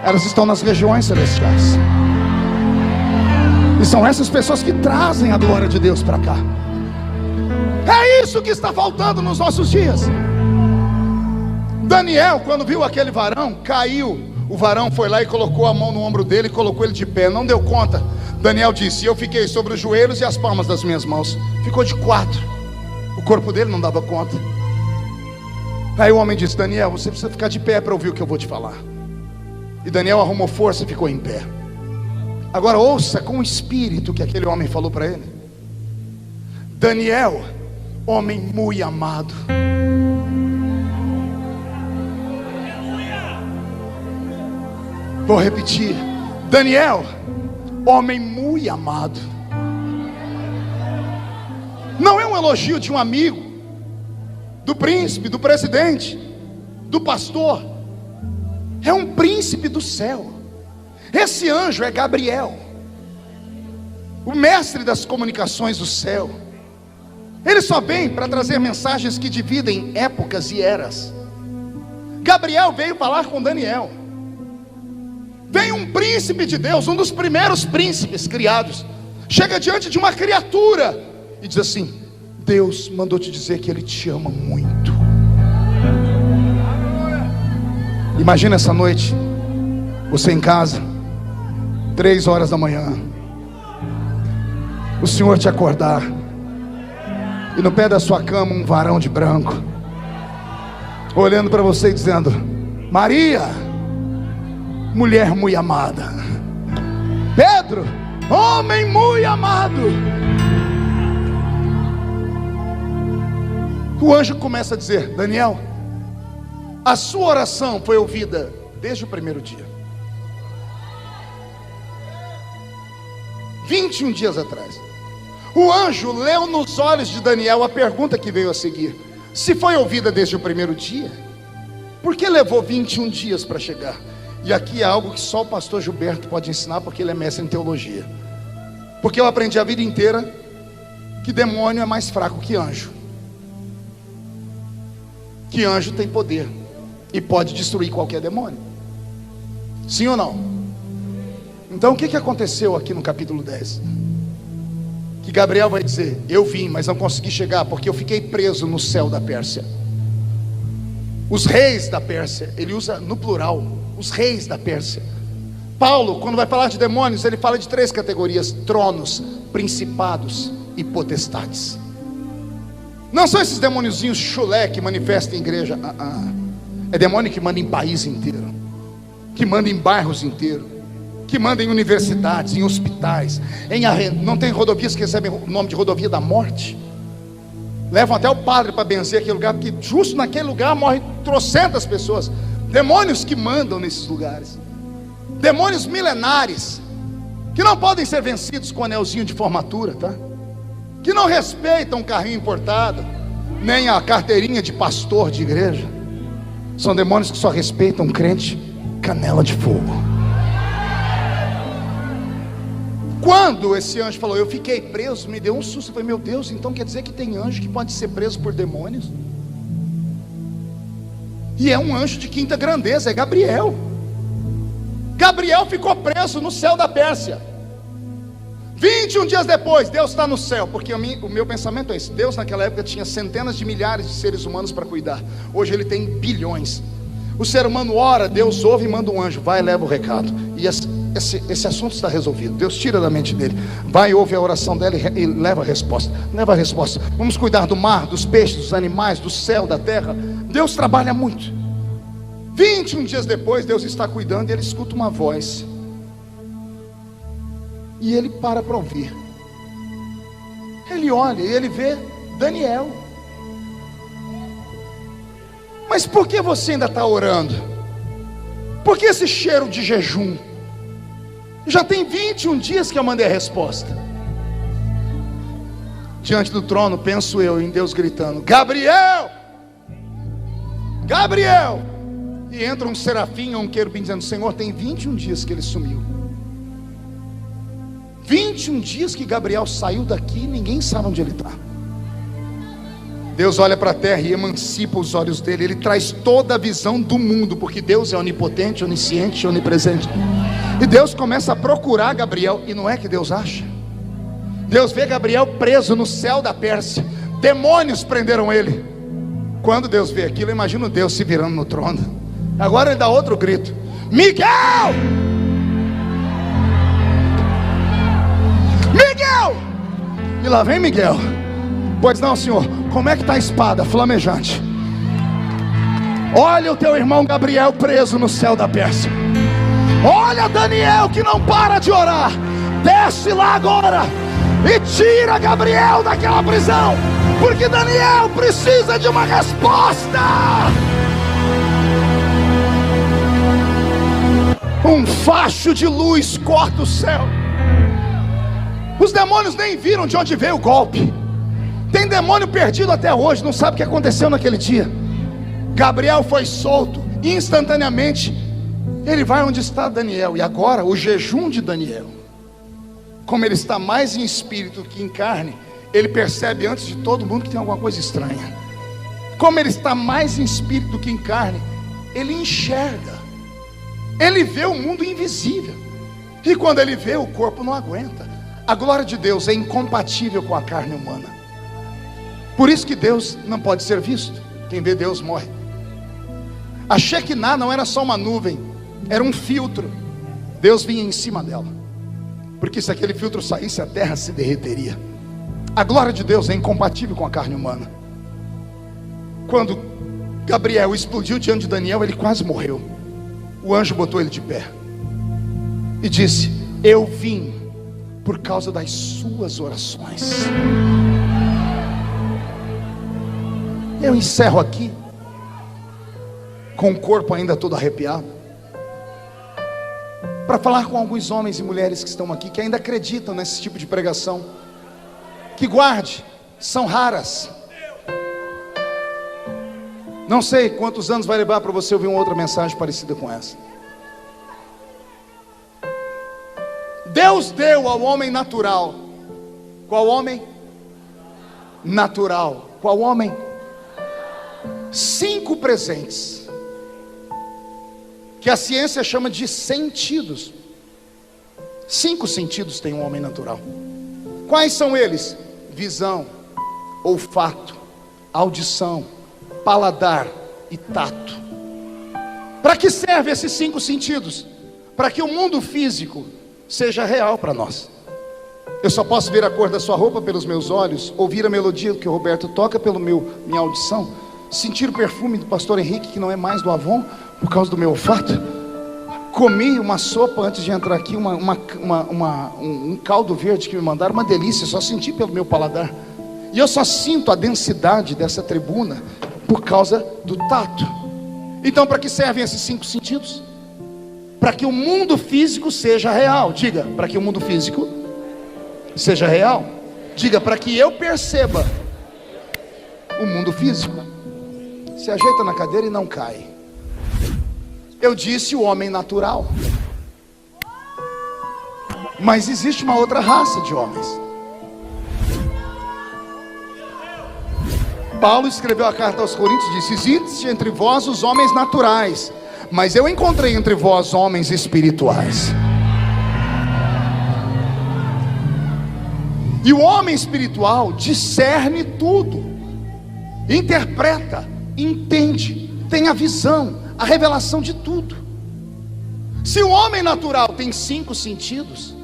elas estão nas regiões celestiais. E são essas pessoas que trazem a glória de Deus para cá. É isso que está faltando nos nossos dias. Daniel, quando viu aquele varão, caiu. O varão foi lá e colocou a mão no ombro dele e colocou ele de pé. Não deu conta. Daniel disse: eu fiquei sobre os joelhos e as palmas das minhas mãos. Ficou de quatro. O corpo dele não dava conta. Aí o homem disse: Daniel, você precisa ficar de pé para ouvir o que eu vou te falar. E Daniel arrumou força e ficou em pé. Agora ouça com o espírito que aquele homem falou para ele. Daniel, homem muito amado. Vou repetir. Daniel, homem muito amado. Não é um elogio de um amigo, do príncipe, do presidente, do pastor. É um príncipe do céu. Esse anjo é Gabriel, o mestre das comunicações do céu. Ele só vem para trazer mensagens que dividem épocas e eras. Gabriel veio falar com Daniel. Vem um príncipe de Deus, um dos primeiros príncipes criados, chega diante de uma criatura e diz assim: Deus mandou te dizer que Ele te ama muito. Imagina essa noite, você em casa, 3 horas da manhã, o Senhor te acordar, e no pé da sua cama um varão de branco, olhando para você e dizendo: Maria, mulher muito amada. Pedro, homem muito amado. O anjo começa a dizer: Daniel, a sua oração foi ouvida desde o primeiro dia. 21 dias atrás. O anjo leu nos olhos de Daniel a pergunta que veio a seguir: se foi ouvida desde o primeiro dia, por que levou 21 dias para chegar? E aqui é algo que só o pastor Gilberto pode ensinar, porque ele é mestre em teologia. Porque eu aprendi a vida inteira que demônio é mais fraco que anjo. Que anjo tem poder e pode destruir qualquer demônio. Sim ou não? Então o que aconteceu aqui no capítulo 10? Que Gabriel vai dizer: eu vim, mas não consegui chegar porque eu fiquei preso no céu da Pérsia. Os reis da Pérsia, ele usa no plural, os reis da Pérsia. Paulo, quando vai falar de demônios, ele fala de 3 categorias: tronos, principados e potestades. Não são esses demôniozinhos chulé que manifestam em igreja. É demônio que manda em país inteiro, que manda em bairros inteiros, que manda em universidades, em hospitais, não tem rodovias que recebem o nome de rodovia da morte. Levam até o padre para benzer aquele lugar, porque justo naquele lugar morrem trocentas pessoas. Demônios que mandam nesses lugares, demônios milenares, que não podem ser vencidos com anelzinho de formatura, tá? Que não respeitam o carrinho importado, nem a carteirinha de pastor de igreja. São demônios que só respeitam crente canela de fogo. Quando esse anjo falou: eu fiquei preso, me deu um susto. Eu falei: meu Deus, então quer dizer que tem anjo que pode ser preso por demônios? E é um anjo de quinta grandeza, é Gabriel. Gabriel ficou preso no céu da Pérsia. 21 dias depois, Deus está no céu. Porque o meu pensamento é esse: Deus naquela época tinha centenas de milhares de seres humanos para cuidar. Hoje Ele tem bilhões. O ser humano ora, Deus ouve e manda um anjo, vai e leva o recado. E esse assunto está resolvido. Deus tira da mente dele, vai, ouve a oração dela e leva a resposta. Leva a resposta. Vamos cuidar do mar, dos peixes, dos animais, do céu, da terra. Deus trabalha muito. 21 dias depois, Deus está cuidando e ele escuta uma voz. E ele para ouvir. Ele olha e ele vê Daniel. Mas por que você ainda está orando? Por que esse cheiro de jejum? Já tem 21 dias que eu mandei a resposta. Diante do trono, penso eu em Deus gritando: Gabriel! Gabriel! E entra um serafim ou um querubim dizendo: Senhor, tem 21 dias que ele sumiu. 21 dias que Gabriel saiu daqui e ninguém sabe onde ele está. Deus olha para a terra e emancipa os olhos dele. Ele traz toda a visão do mundo, porque Deus é onipotente, onisciente, onipresente. E Deus começa a procurar Gabriel. E não é que Deus acha. Deus vê Gabriel preso no céu da Pérsia. Demônios prenderam ele. Quando Deus vê aquilo, imagina Deus se virando no trono. Agora ele dá outro grito: Miguel! Miguel! E lá vem Miguel. Pois não, Senhor. Como é que está a espada flamejante? Olha o teu irmão Gabriel preso no céu da Pérsia. Olha Daniel que não para de orar. Desce lá agora e tira Gabriel daquela prisão, porque Daniel precisa de uma resposta. Um facho de luz corta o céu. Os demônios nem viram de onde veio o golpe. Tem demônio perdido até hoje, não sabe o que aconteceu naquele dia. Gabriel foi solto instantaneamente. Ele vai onde está Daniel. E agora o jejum de Daniel, como ele está mais em espírito que em carne, ele percebe antes de todo mundo que tem alguma coisa estranha. Como ele está mais em espírito do que em carne, ele enxerga. Ele vê o mundo invisível. E quando ele vê, o corpo não aguenta. A glória de Deus é incompatível com a carne humana. Por isso que Deus não pode ser visto. Quem vê Deus morre. A Shekinah não era só uma nuvem, era um filtro. Deus vinha em cima dela, porque se aquele filtro saísse, a terra se derreteria. A glória de Deus é incompatível com a carne humana. Quando Gabriel explodiu diante de Daniel, ele quase morreu. O anjo botou ele de pé e disse: eu vim por causa das suas orações. Eu encerro aqui com o corpo ainda todo arrepiado, para falar com alguns homens e mulheres que estão aqui, que ainda acreditam nesse tipo de pregação. Que guarde, são raras. Não sei quantos anos vai levar para você ouvir uma outra mensagem parecida com essa. Deus deu ao homem natural. Qual homem? Natural. Qual homem? 5 presentes, que a ciência chama de sentidos. 5 sentidos tem um homem natural. Quais são eles? Visão, olfato, audição, paladar e tato. Para que servem esses 5 sentidos? Para que o mundo físico seja real para nós. Eu só posso ver a cor da sua roupa pelos meus olhos, ouvir a melodia que o Roberto toca pelo minha audição, sentir o perfume do pastor Henrique, que não é mais do Avon, por causa do meu olfato. Comi uma sopa antes de entrar aqui, um caldo verde que me mandaram, uma delícia, só senti pelo meu paladar. E eu só sinto a densidade dessa tribuna por causa do tato. Então, para que servem esses 5 sentidos? Para que o mundo físico seja real. Diga, para que o mundo físico seja real. Diga, para que eu perceba o mundo físico. Se ajeita na cadeira e não cai. Eu disse o homem natural, mas existe uma outra raça de homens. Paulo escreveu a carta aos Coríntios e disse: existe entre vós os homens naturais, mas eu encontrei entre vós homens espirituais. E o homem espiritual discerne tudo, interpreta, entende, tem a visão, a revelação de tudo. Se o homem natural tem 5 sentidos,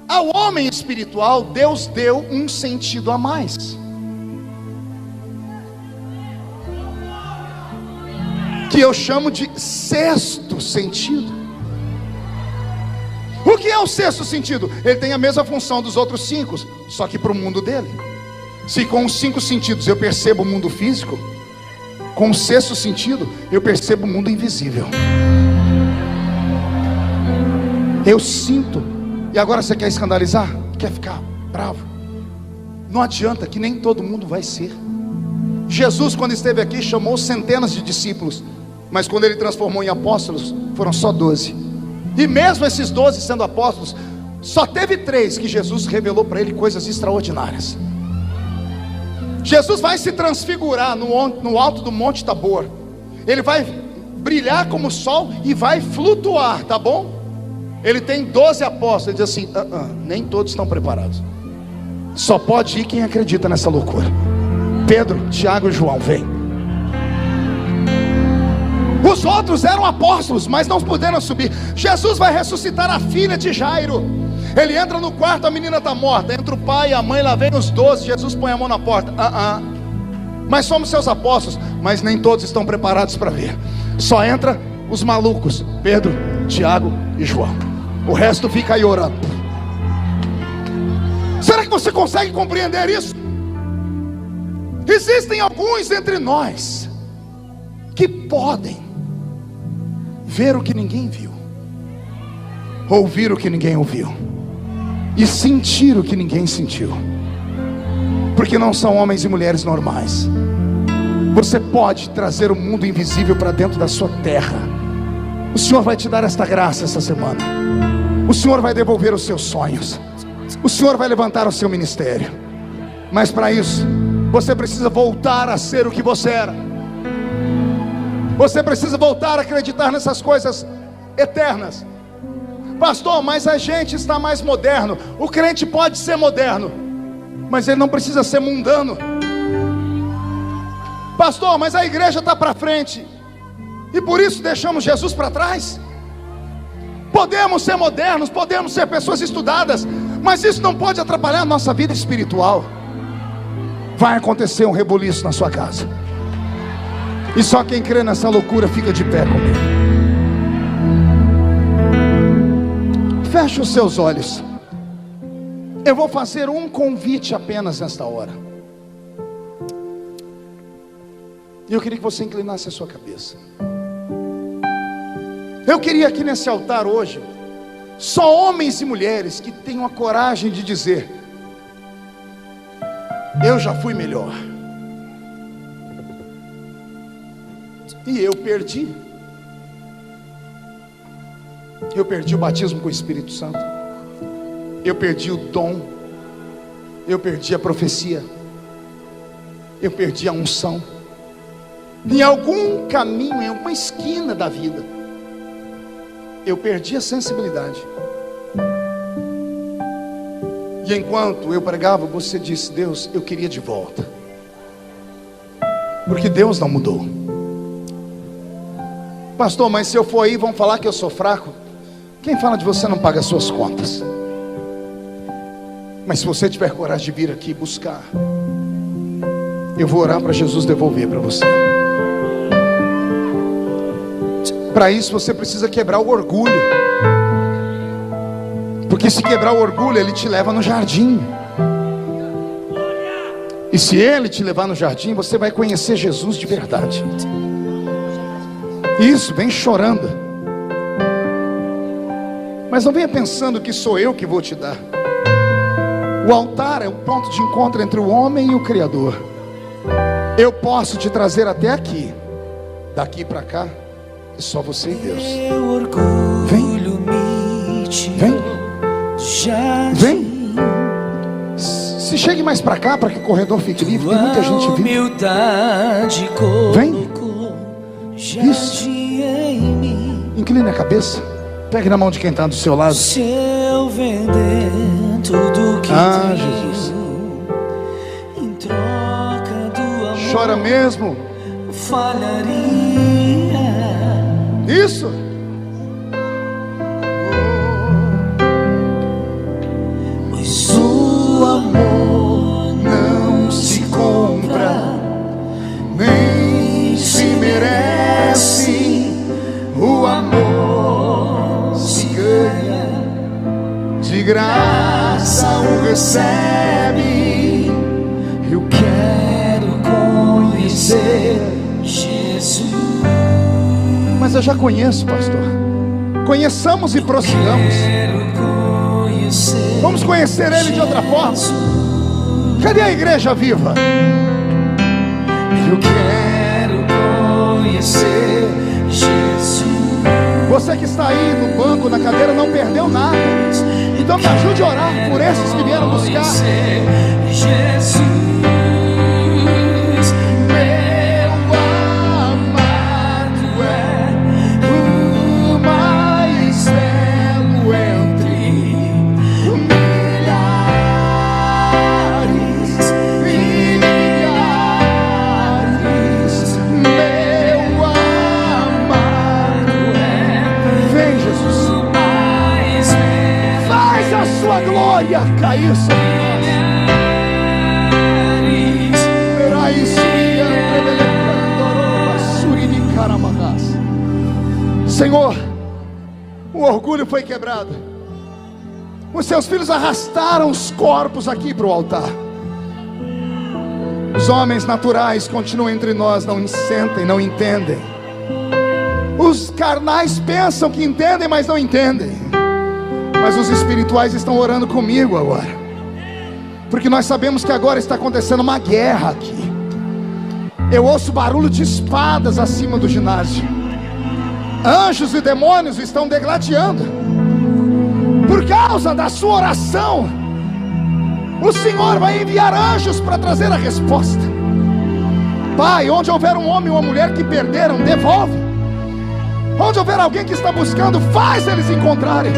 ao homem espiritual Deus deu um sentido a mais, que eu chamo de 6º sentido. O que é o 6º sentido? Ele tem a mesma função dos outros 5, só que para o mundo dele. Se com os 5 sentidos eu percebo o mundo físico, com o 6º sentido eu percebo o mundo invisível. Eu sinto. E agora você quer escandalizar? Quer ficar bravo? Não adianta, que nem todo mundo vai ser. Jesus, quando esteve aqui, chamou centenas de discípulos, mas quando ele transformou em apóstolos, foram só 12. E mesmo esses 12 sendo apóstolos, só teve 3 que Jesus revelou para ele coisas extraordinárias. Jesus vai se transfigurar no alto do Monte Tabor. Ele vai brilhar como o sol e vai flutuar, tá bom? Ele tem 12 apóstolos. Ele diz assim: nem todos estão preparados. Só pode ir quem acredita nessa loucura. Pedro, Tiago e João, vem. Os outros eram apóstolos, mas não puderam subir. Jesus vai ressuscitar a filha de Jairo. Ele entra no quarto, a menina está morta. Entra o pai e a mãe, lá vem os 12. Jesus põe a mão na porta. Mas somos seus apóstolos, mas nem todos estão preparados para ver. Só entra os malucos, Pedro, Tiago e João. O resto fica aí orando. Será que você consegue compreender isso? Existem alguns entre nós que podem ver o que ninguém viu, ouvir o que ninguém ouviu e sentir o que ninguém sentiu, porque não são homens e mulheres normais. Você pode trazer o mundo invisível para dentro da sua terra. O Senhor vai te dar esta graça essa semana. O Senhor vai devolver os seus sonhos. O Senhor vai levantar o seu ministério. Mas para isso, você precisa voltar a ser o que você era. Você precisa voltar a acreditar nessas coisas eternas. Pastor, mas a gente está mais moderno. O crente pode ser moderno, mas ele não precisa ser mundano. Pastor, mas a igreja está para frente e por isso deixamos Jesus para trás. Podemos ser modernos, podemos ser pessoas estudadas, mas isso não pode atrapalhar a nossa vida espiritual. Vai acontecer um rebuliço na sua casa, e só quem crê nessa loucura fica de pé comigo. Feche os seus olhos. Eu vou fazer um convite apenas nesta hora. E eu queria que você inclinasse a sua cabeça. Eu queria aqui nesse altar hoje, só homens e mulheres que tenham a coragem de dizer: eu já fui melhor. E eu perdi. Eu perdi o batismo com o Espírito Santo. Eu perdi o dom. Eu perdi a profecia. Eu perdi a unção. Em algum caminho, em alguma esquina da vida, eu perdi a sensibilidade. E enquanto eu pregava, você disse: Deus, eu queria de volta. Porque Deus não mudou. Pastor, mas se eu for aí, vão falar que eu sou fraco. Quem fala de você não paga as suas contas. Mas se você tiver coragem de vir aqui buscar, eu vou orar para Jesus devolver para você. Para isso você precisa quebrar o orgulho. Porque se quebrar o orgulho, ele te leva no jardim. E se ele te levar no jardim, você vai conhecer Jesus de verdade. Isso, vem chorando. Mas não venha pensando que sou eu que vou te dar. O altar é o ponto de encontro entre o homem e o Criador. Eu posso te trazer até aqui. Daqui para cá é só você e Deus. Vem. Vem. Vem. Se Chegue mais para cá para que o corredor fique livre. Tem muita gente vindo. Vem. Isso. Incline a cabeça. Pegue na mão de quem está do seu lado. Se eu vender tudo que tenho, Jesus, em troca do amor, chora mesmo. falharia. Isso. Pois o amor Não se compra, nem se merece. O amor se ganha, de graça o recebe. eu quero conhecer Jesus. Mas eu já conheço, pastor. Conheçamos e prossigamos. Quero conhecer. Vamos conhecer Ele de outra forma. Cadê a igreja viva? Eu quero conhecer Jesus. Você que está aí no banco, na cadeira, não perdeu nada. Então me ajude a orar por esses que vieram buscar. Jesus, Meu amado é o mais belo entre milhares e milhares. Meu amado é. Vem, Jesus. Faz a sua glória cair sobre nós. Senhor, o orgulho foi quebrado. Os seus filhos arrastaram os corpos aqui para o altar. Os homens naturais continuam entre nós, não sentem, não entendem. Os carnais pensam que entendem, mas não entendem. Mas os espirituais estão orando comigo agora, porque nós sabemos que agora está acontecendo uma guerra aqui. Eu ouço barulho de espadas acima do ginásio. Anjos e demônios estão degladiando. Por causa da sua oração, o Senhor vai enviar anjos para trazer a resposta. Pai, onde houver um homem ou uma mulher que perderam, devolve. Onde houver alguém que está buscando, faz eles encontrarem.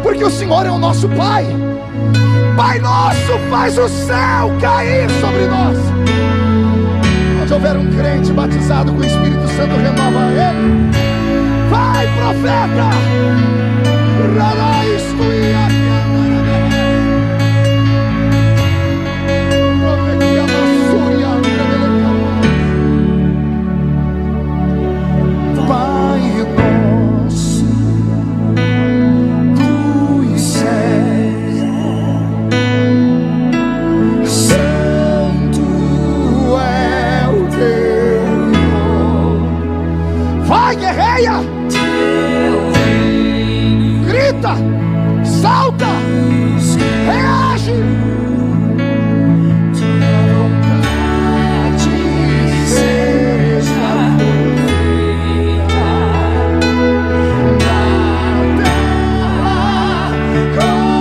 Porque o Senhor é o nosso Pai. Pai nosso, faz o céu cair sobre nós. Onde houver um crente batizado com o Espírito Santo, renova ele. Vai, profeta! Pai nosso dos céus, santo é o teu nome. Vai, guerreia! Grita, salta, reage. Tua vontade seja feita na terra como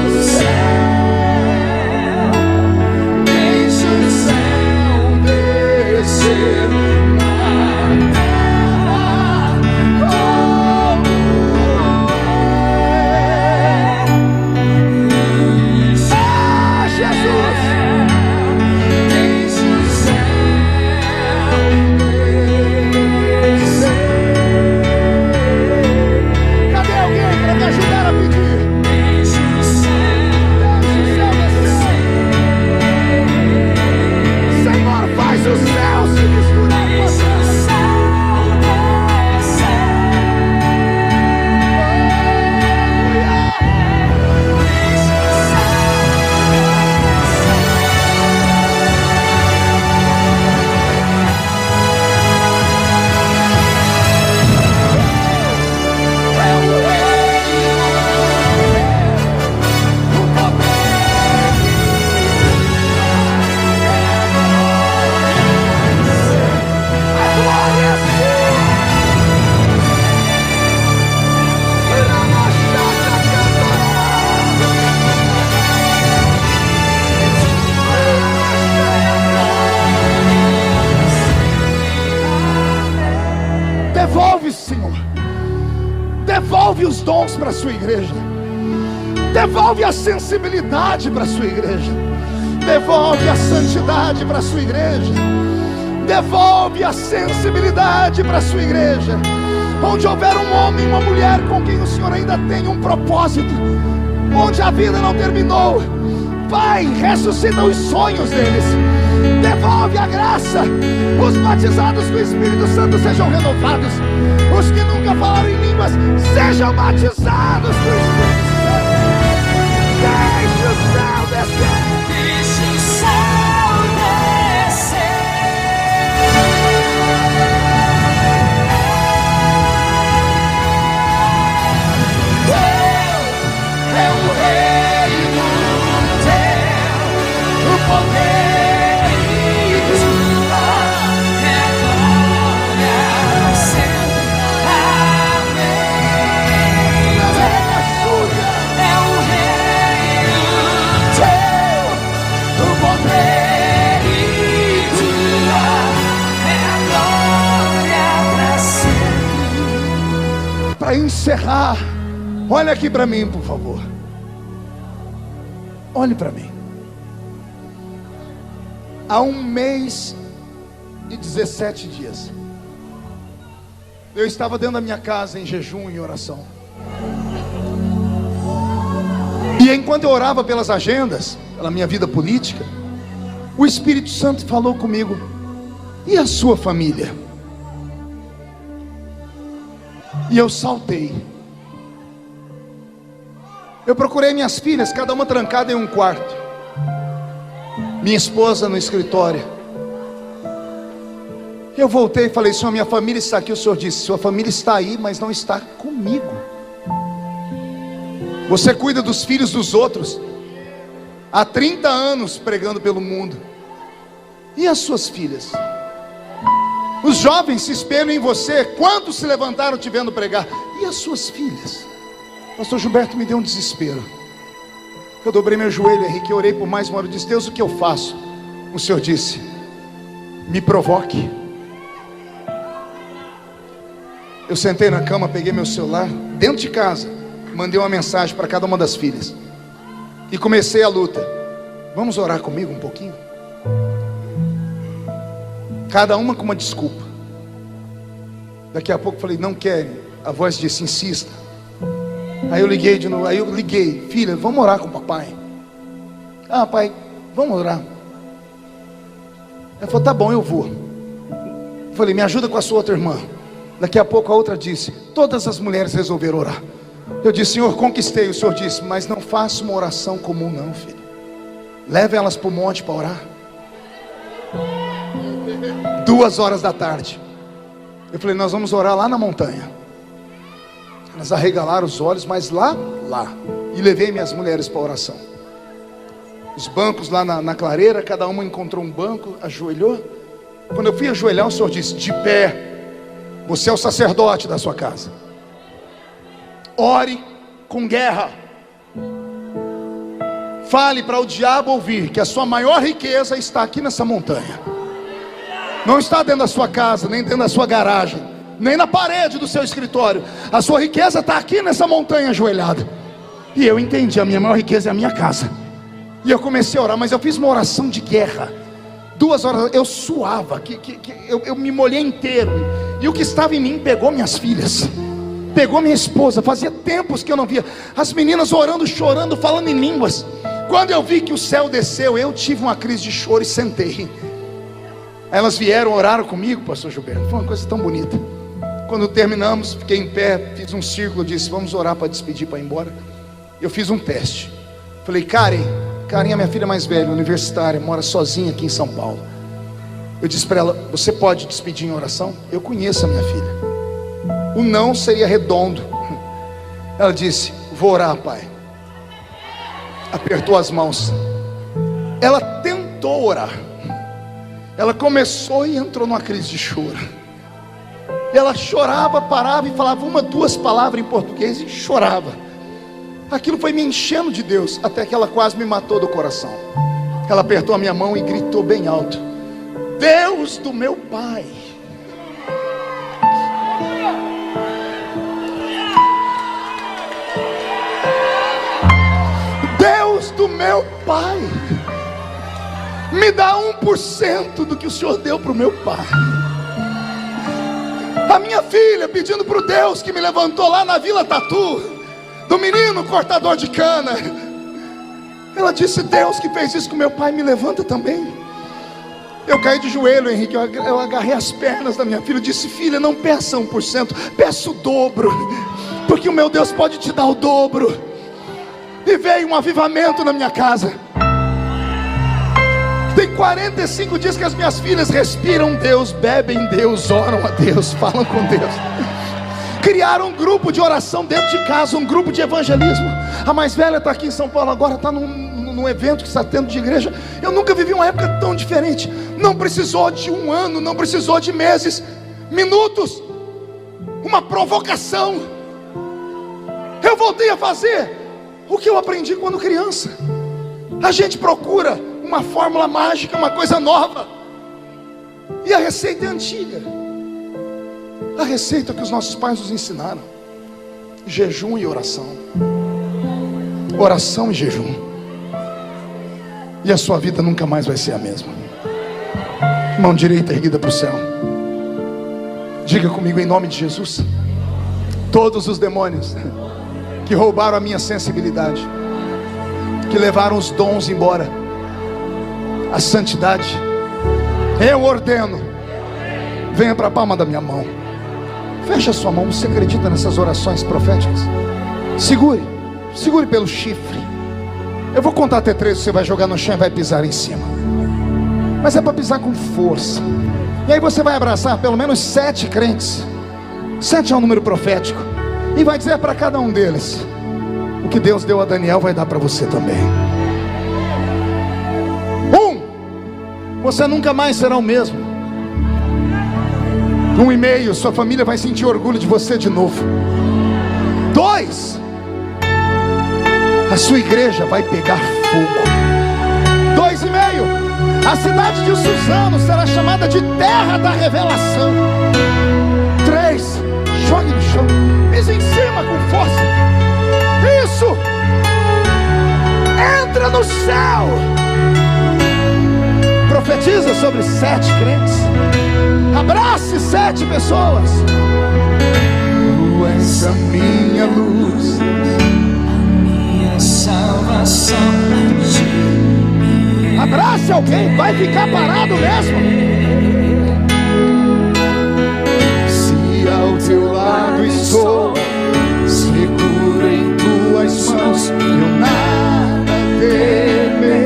no céu. Deixa o céu descer. Devolve, Senhor. Devolve os dons para a sua igreja. Devolve a sensibilidade para a sua igreja. Devolve a santidade para a sua igreja. Devolve a sensibilidade para a sua igreja. Onde houver um homem e uma mulher com quem o Senhor ainda tem um propósito, onde a vida não terminou, Pai, ressuscita os sonhos deles. Devolve a graça. Os batizados com o Espírito Santo sejam renovados. Os que nunca falaram em línguas sejam batizados com o Espírito Santo. Deixe o céu descer. Deixe o céu descer. É o reino teu, o poder e tua É glória sempre. Amém. É o reino teu, o poder e tua. É glória pra sempre. Para encerrar, olha aqui para mim, por favor. Olhe para mim. Há 1 mês e 17 dias, eu estava dentro da minha casa em jejum e oração. E enquanto eu orava pelas agendas, pela minha vida política, o Espírito Santo falou comigo: e a sua família? E eu saltei. Eu procurei minhas filhas, cada uma trancada em um quarto. Minha esposa no escritório. Eu voltei e falei: Senhor, minha família está aqui. O Senhor disse: sua família está aí, mas não está comigo. Você cuida dos filhos dos outros há 30 anos pregando pelo mundo. E as suas filhas? Os jovens se espelham em você. Quantos se levantaram te vendo pregar? E as suas filhas? Pastor Gilberto, me deu um desespero. Eu dobrei meu joelho, Henrique, orei por mais uma hora. Eu disse: Deus, o que eu faço? O Senhor disse: me provoque. Eu sentei na cama, peguei meu celular, dentro de casa, mandei uma mensagem para cada uma das filhas e comecei a luta. Vamos orar comigo um pouquinho? Cada uma com uma desculpa. Daqui a pouco eu falei: não querem. A voz disse: insista. Aí eu liguei de novo. Aí eu liguei: filha, vamos orar com o papai. Ah, pai, vamos orar. Ela falou: tá bom, eu vou. Eu falei: me ajuda com a sua outra irmã. Daqui a pouco a outra disse: todas as mulheres resolveram orar. Eu disse: Senhor, conquistei. O Senhor disse: mas não faça uma oração comum não, filho. Leve elas para o monte para orar. 2 horas da tarde. Eu falei: nós vamos orar lá na montanha. Elas arregalaram os olhos, mas lá. E levei minhas mulheres para a oração. Os bancos lá na clareira, cada uma encontrou um banco, ajoelhou. Quando eu fui ajoelhar, o Senhor disse: de pé. Você é o sacerdote da sua casa. Ore com guerra. Fale para o diabo ouvir que a sua maior riqueza está aqui nessa montanha. Não está dentro da sua casa, nem dentro da sua garagem, nem na parede do seu escritório. A sua riqueza está aqui nessa montanha ajoelhada. E eu entendi: a minha maior riqueza é a minha casa. E eu comecei a orar, mas eu fiz uma oração de guerra. 2 horas, eu suava, eu me molhei inteiro. E o que estava em mim pegou minhas filhas, pegou minha esposa. Fazia tempos que eu não via as meninas orando, chorando, falando em línguas. Quando eu vi que o céu desceu, eu tive uma crise de choro e sentei. Elas vieram, oraram comigo, pastor Gilberto. Foi uma coisa tão bonita. Quando terminamos, fiquei em pé, fiz um círculo, disse: vamos orar para despedir, para ir embora. Eu fiz um teste. Falei: Karen é minha filha mais velha, universitária, mora sozinha aqui em São Paulo. Eu disse para ela: você pode despedir em oração? Eu conheço a minha filha. O não seria redondo. Ela disse: vou orar, pai. Apertou as mãos. Ela tentou orar. Ela começou e entrou numa crise de choro. Ela chorava, parava e falava 1, 2 palavras em português e chorava. Aquilo foi me enchendo de Deus, até que ela quase me matou do coração. Ela apertou a minha mão e gritou bem alto: Deus do meu pai, meu pai. Me dá 1% do que o Senhor deu para o meu pai. A minha filha pedindo para o Deus que me levantou lá na Vila Tatu, do menino cortador de cana, ela disse: Deus que fez isso com meu pai, me levanta também. Eu caí de joelho, Henrique, eu agarrei as pernas da minha filha e disse: filha, não peça 1%, peça o dobro, porque o meu Deus pode te dar o dobro. E veio um avivamento na minha casa. Tem 45 dias que as minhas filhas respiram Deus, bebem Deus, oram a Deus, falam com Deus. Criaram um grupo de oração dentro de casa, um grupo de evangelismo. A mais velha está aqui em São Paulo agora, está num evento que está tendo de igreja. Eu nunca vivi uma época tão diferente. Não precisou de um ano, não precisou de meses, minutos, uma provocação. Eu voltei a fazer o que eu aprendi quando criança. A gente procura uma fórmula mágica, uma coisa nova, e a receita é antiga. A receita que os nossos pais nos ensinaram: jejum e oração. Oração e jejum. E a sua vida nunca mais vai ser a mesma. Mão direita erguida para o céu. Diga comigo, em nome de Jesus: todos os demônios que roubaram a minha sensibilidade, que levaram os dons embora, a santidade, eu ordeno, venha para a palma da minha mão. Feche a sua mão. Você acredita nessas orações proféticas? Segure pelo chifre. Eu vou contar até 3, você vai jogar no chão e vai pisar em cima. Mas é para pisar com força. E aí você vai abraçar pelo menos 7 crentes. 7 é um número profético. E vai dizer para cada um deles: o que Deus deu a Daniel vai dar para você também. Você nunca mais será o mesmo. 1,5, sua família vai sentir orgulho de você de novo. 2, a sua igreja vai pegar fogo. 2,5, a cidade de Suzano será chamada de terra da revelação. 3, jogue no chão, pise em cima com força. Isso, entra no céu. Profetiza sobre 7 crentes. Abrace 7 pessoas. Tu és a minha luz, a minha salvação. Abrace alguém, vai ficar parado mesmo. Se ao teu lado estou, seguro em tuas mãos, eu nada temerei.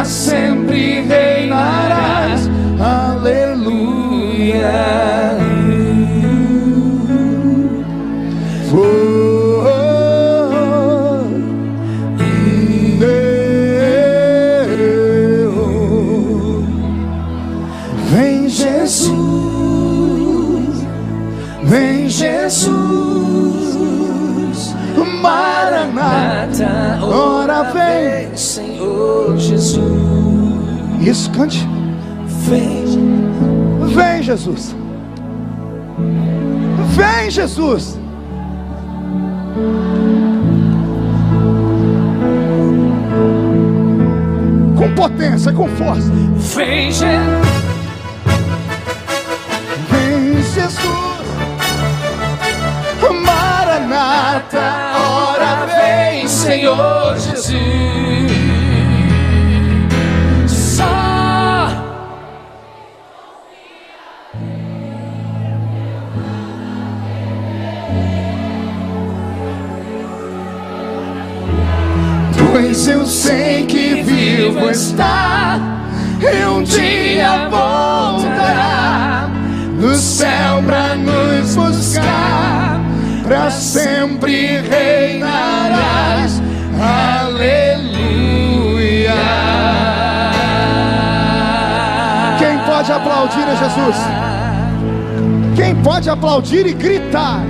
Sempre reinarás, aleluia. Vem Jesus, vem Jesus, Maranata, ora vem, Senhor Jesus. Isso, cante. Vem Jesus, vem Jesus. Com potência, com força. Vem Jesus, vem Jesus, Maranata, ora vem, Senhor Jesus. eu sei que vivo está, e um dia voltará do céu pra nos buscar, pra sempre reinarás. Aleluia. Quem pode aplaudir a Jesus? Quem pode aplaudir e gritar?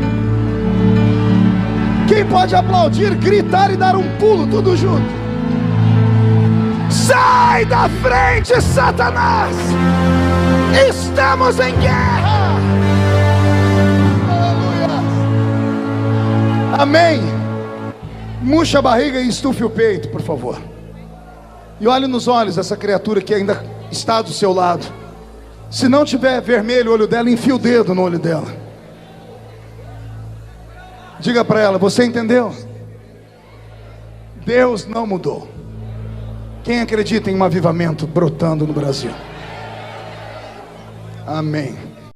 Quem pode aplaudir, gritar e dar um pulo, tudo junto? Sai da frente, Satanás! Estamos em guerra! Aleluia! Amém! Murcha a barriga e estufe o peito, por favor. E olhe nos olhos dessa criatura que ainda está do seu lado. Se não tiver vermelho o olho dela, enfia o dedo no olho dela. Diga para ela: você entendeu? Deus não mudou. Quem acredita em um avivamento brotando no Brasil? Amém.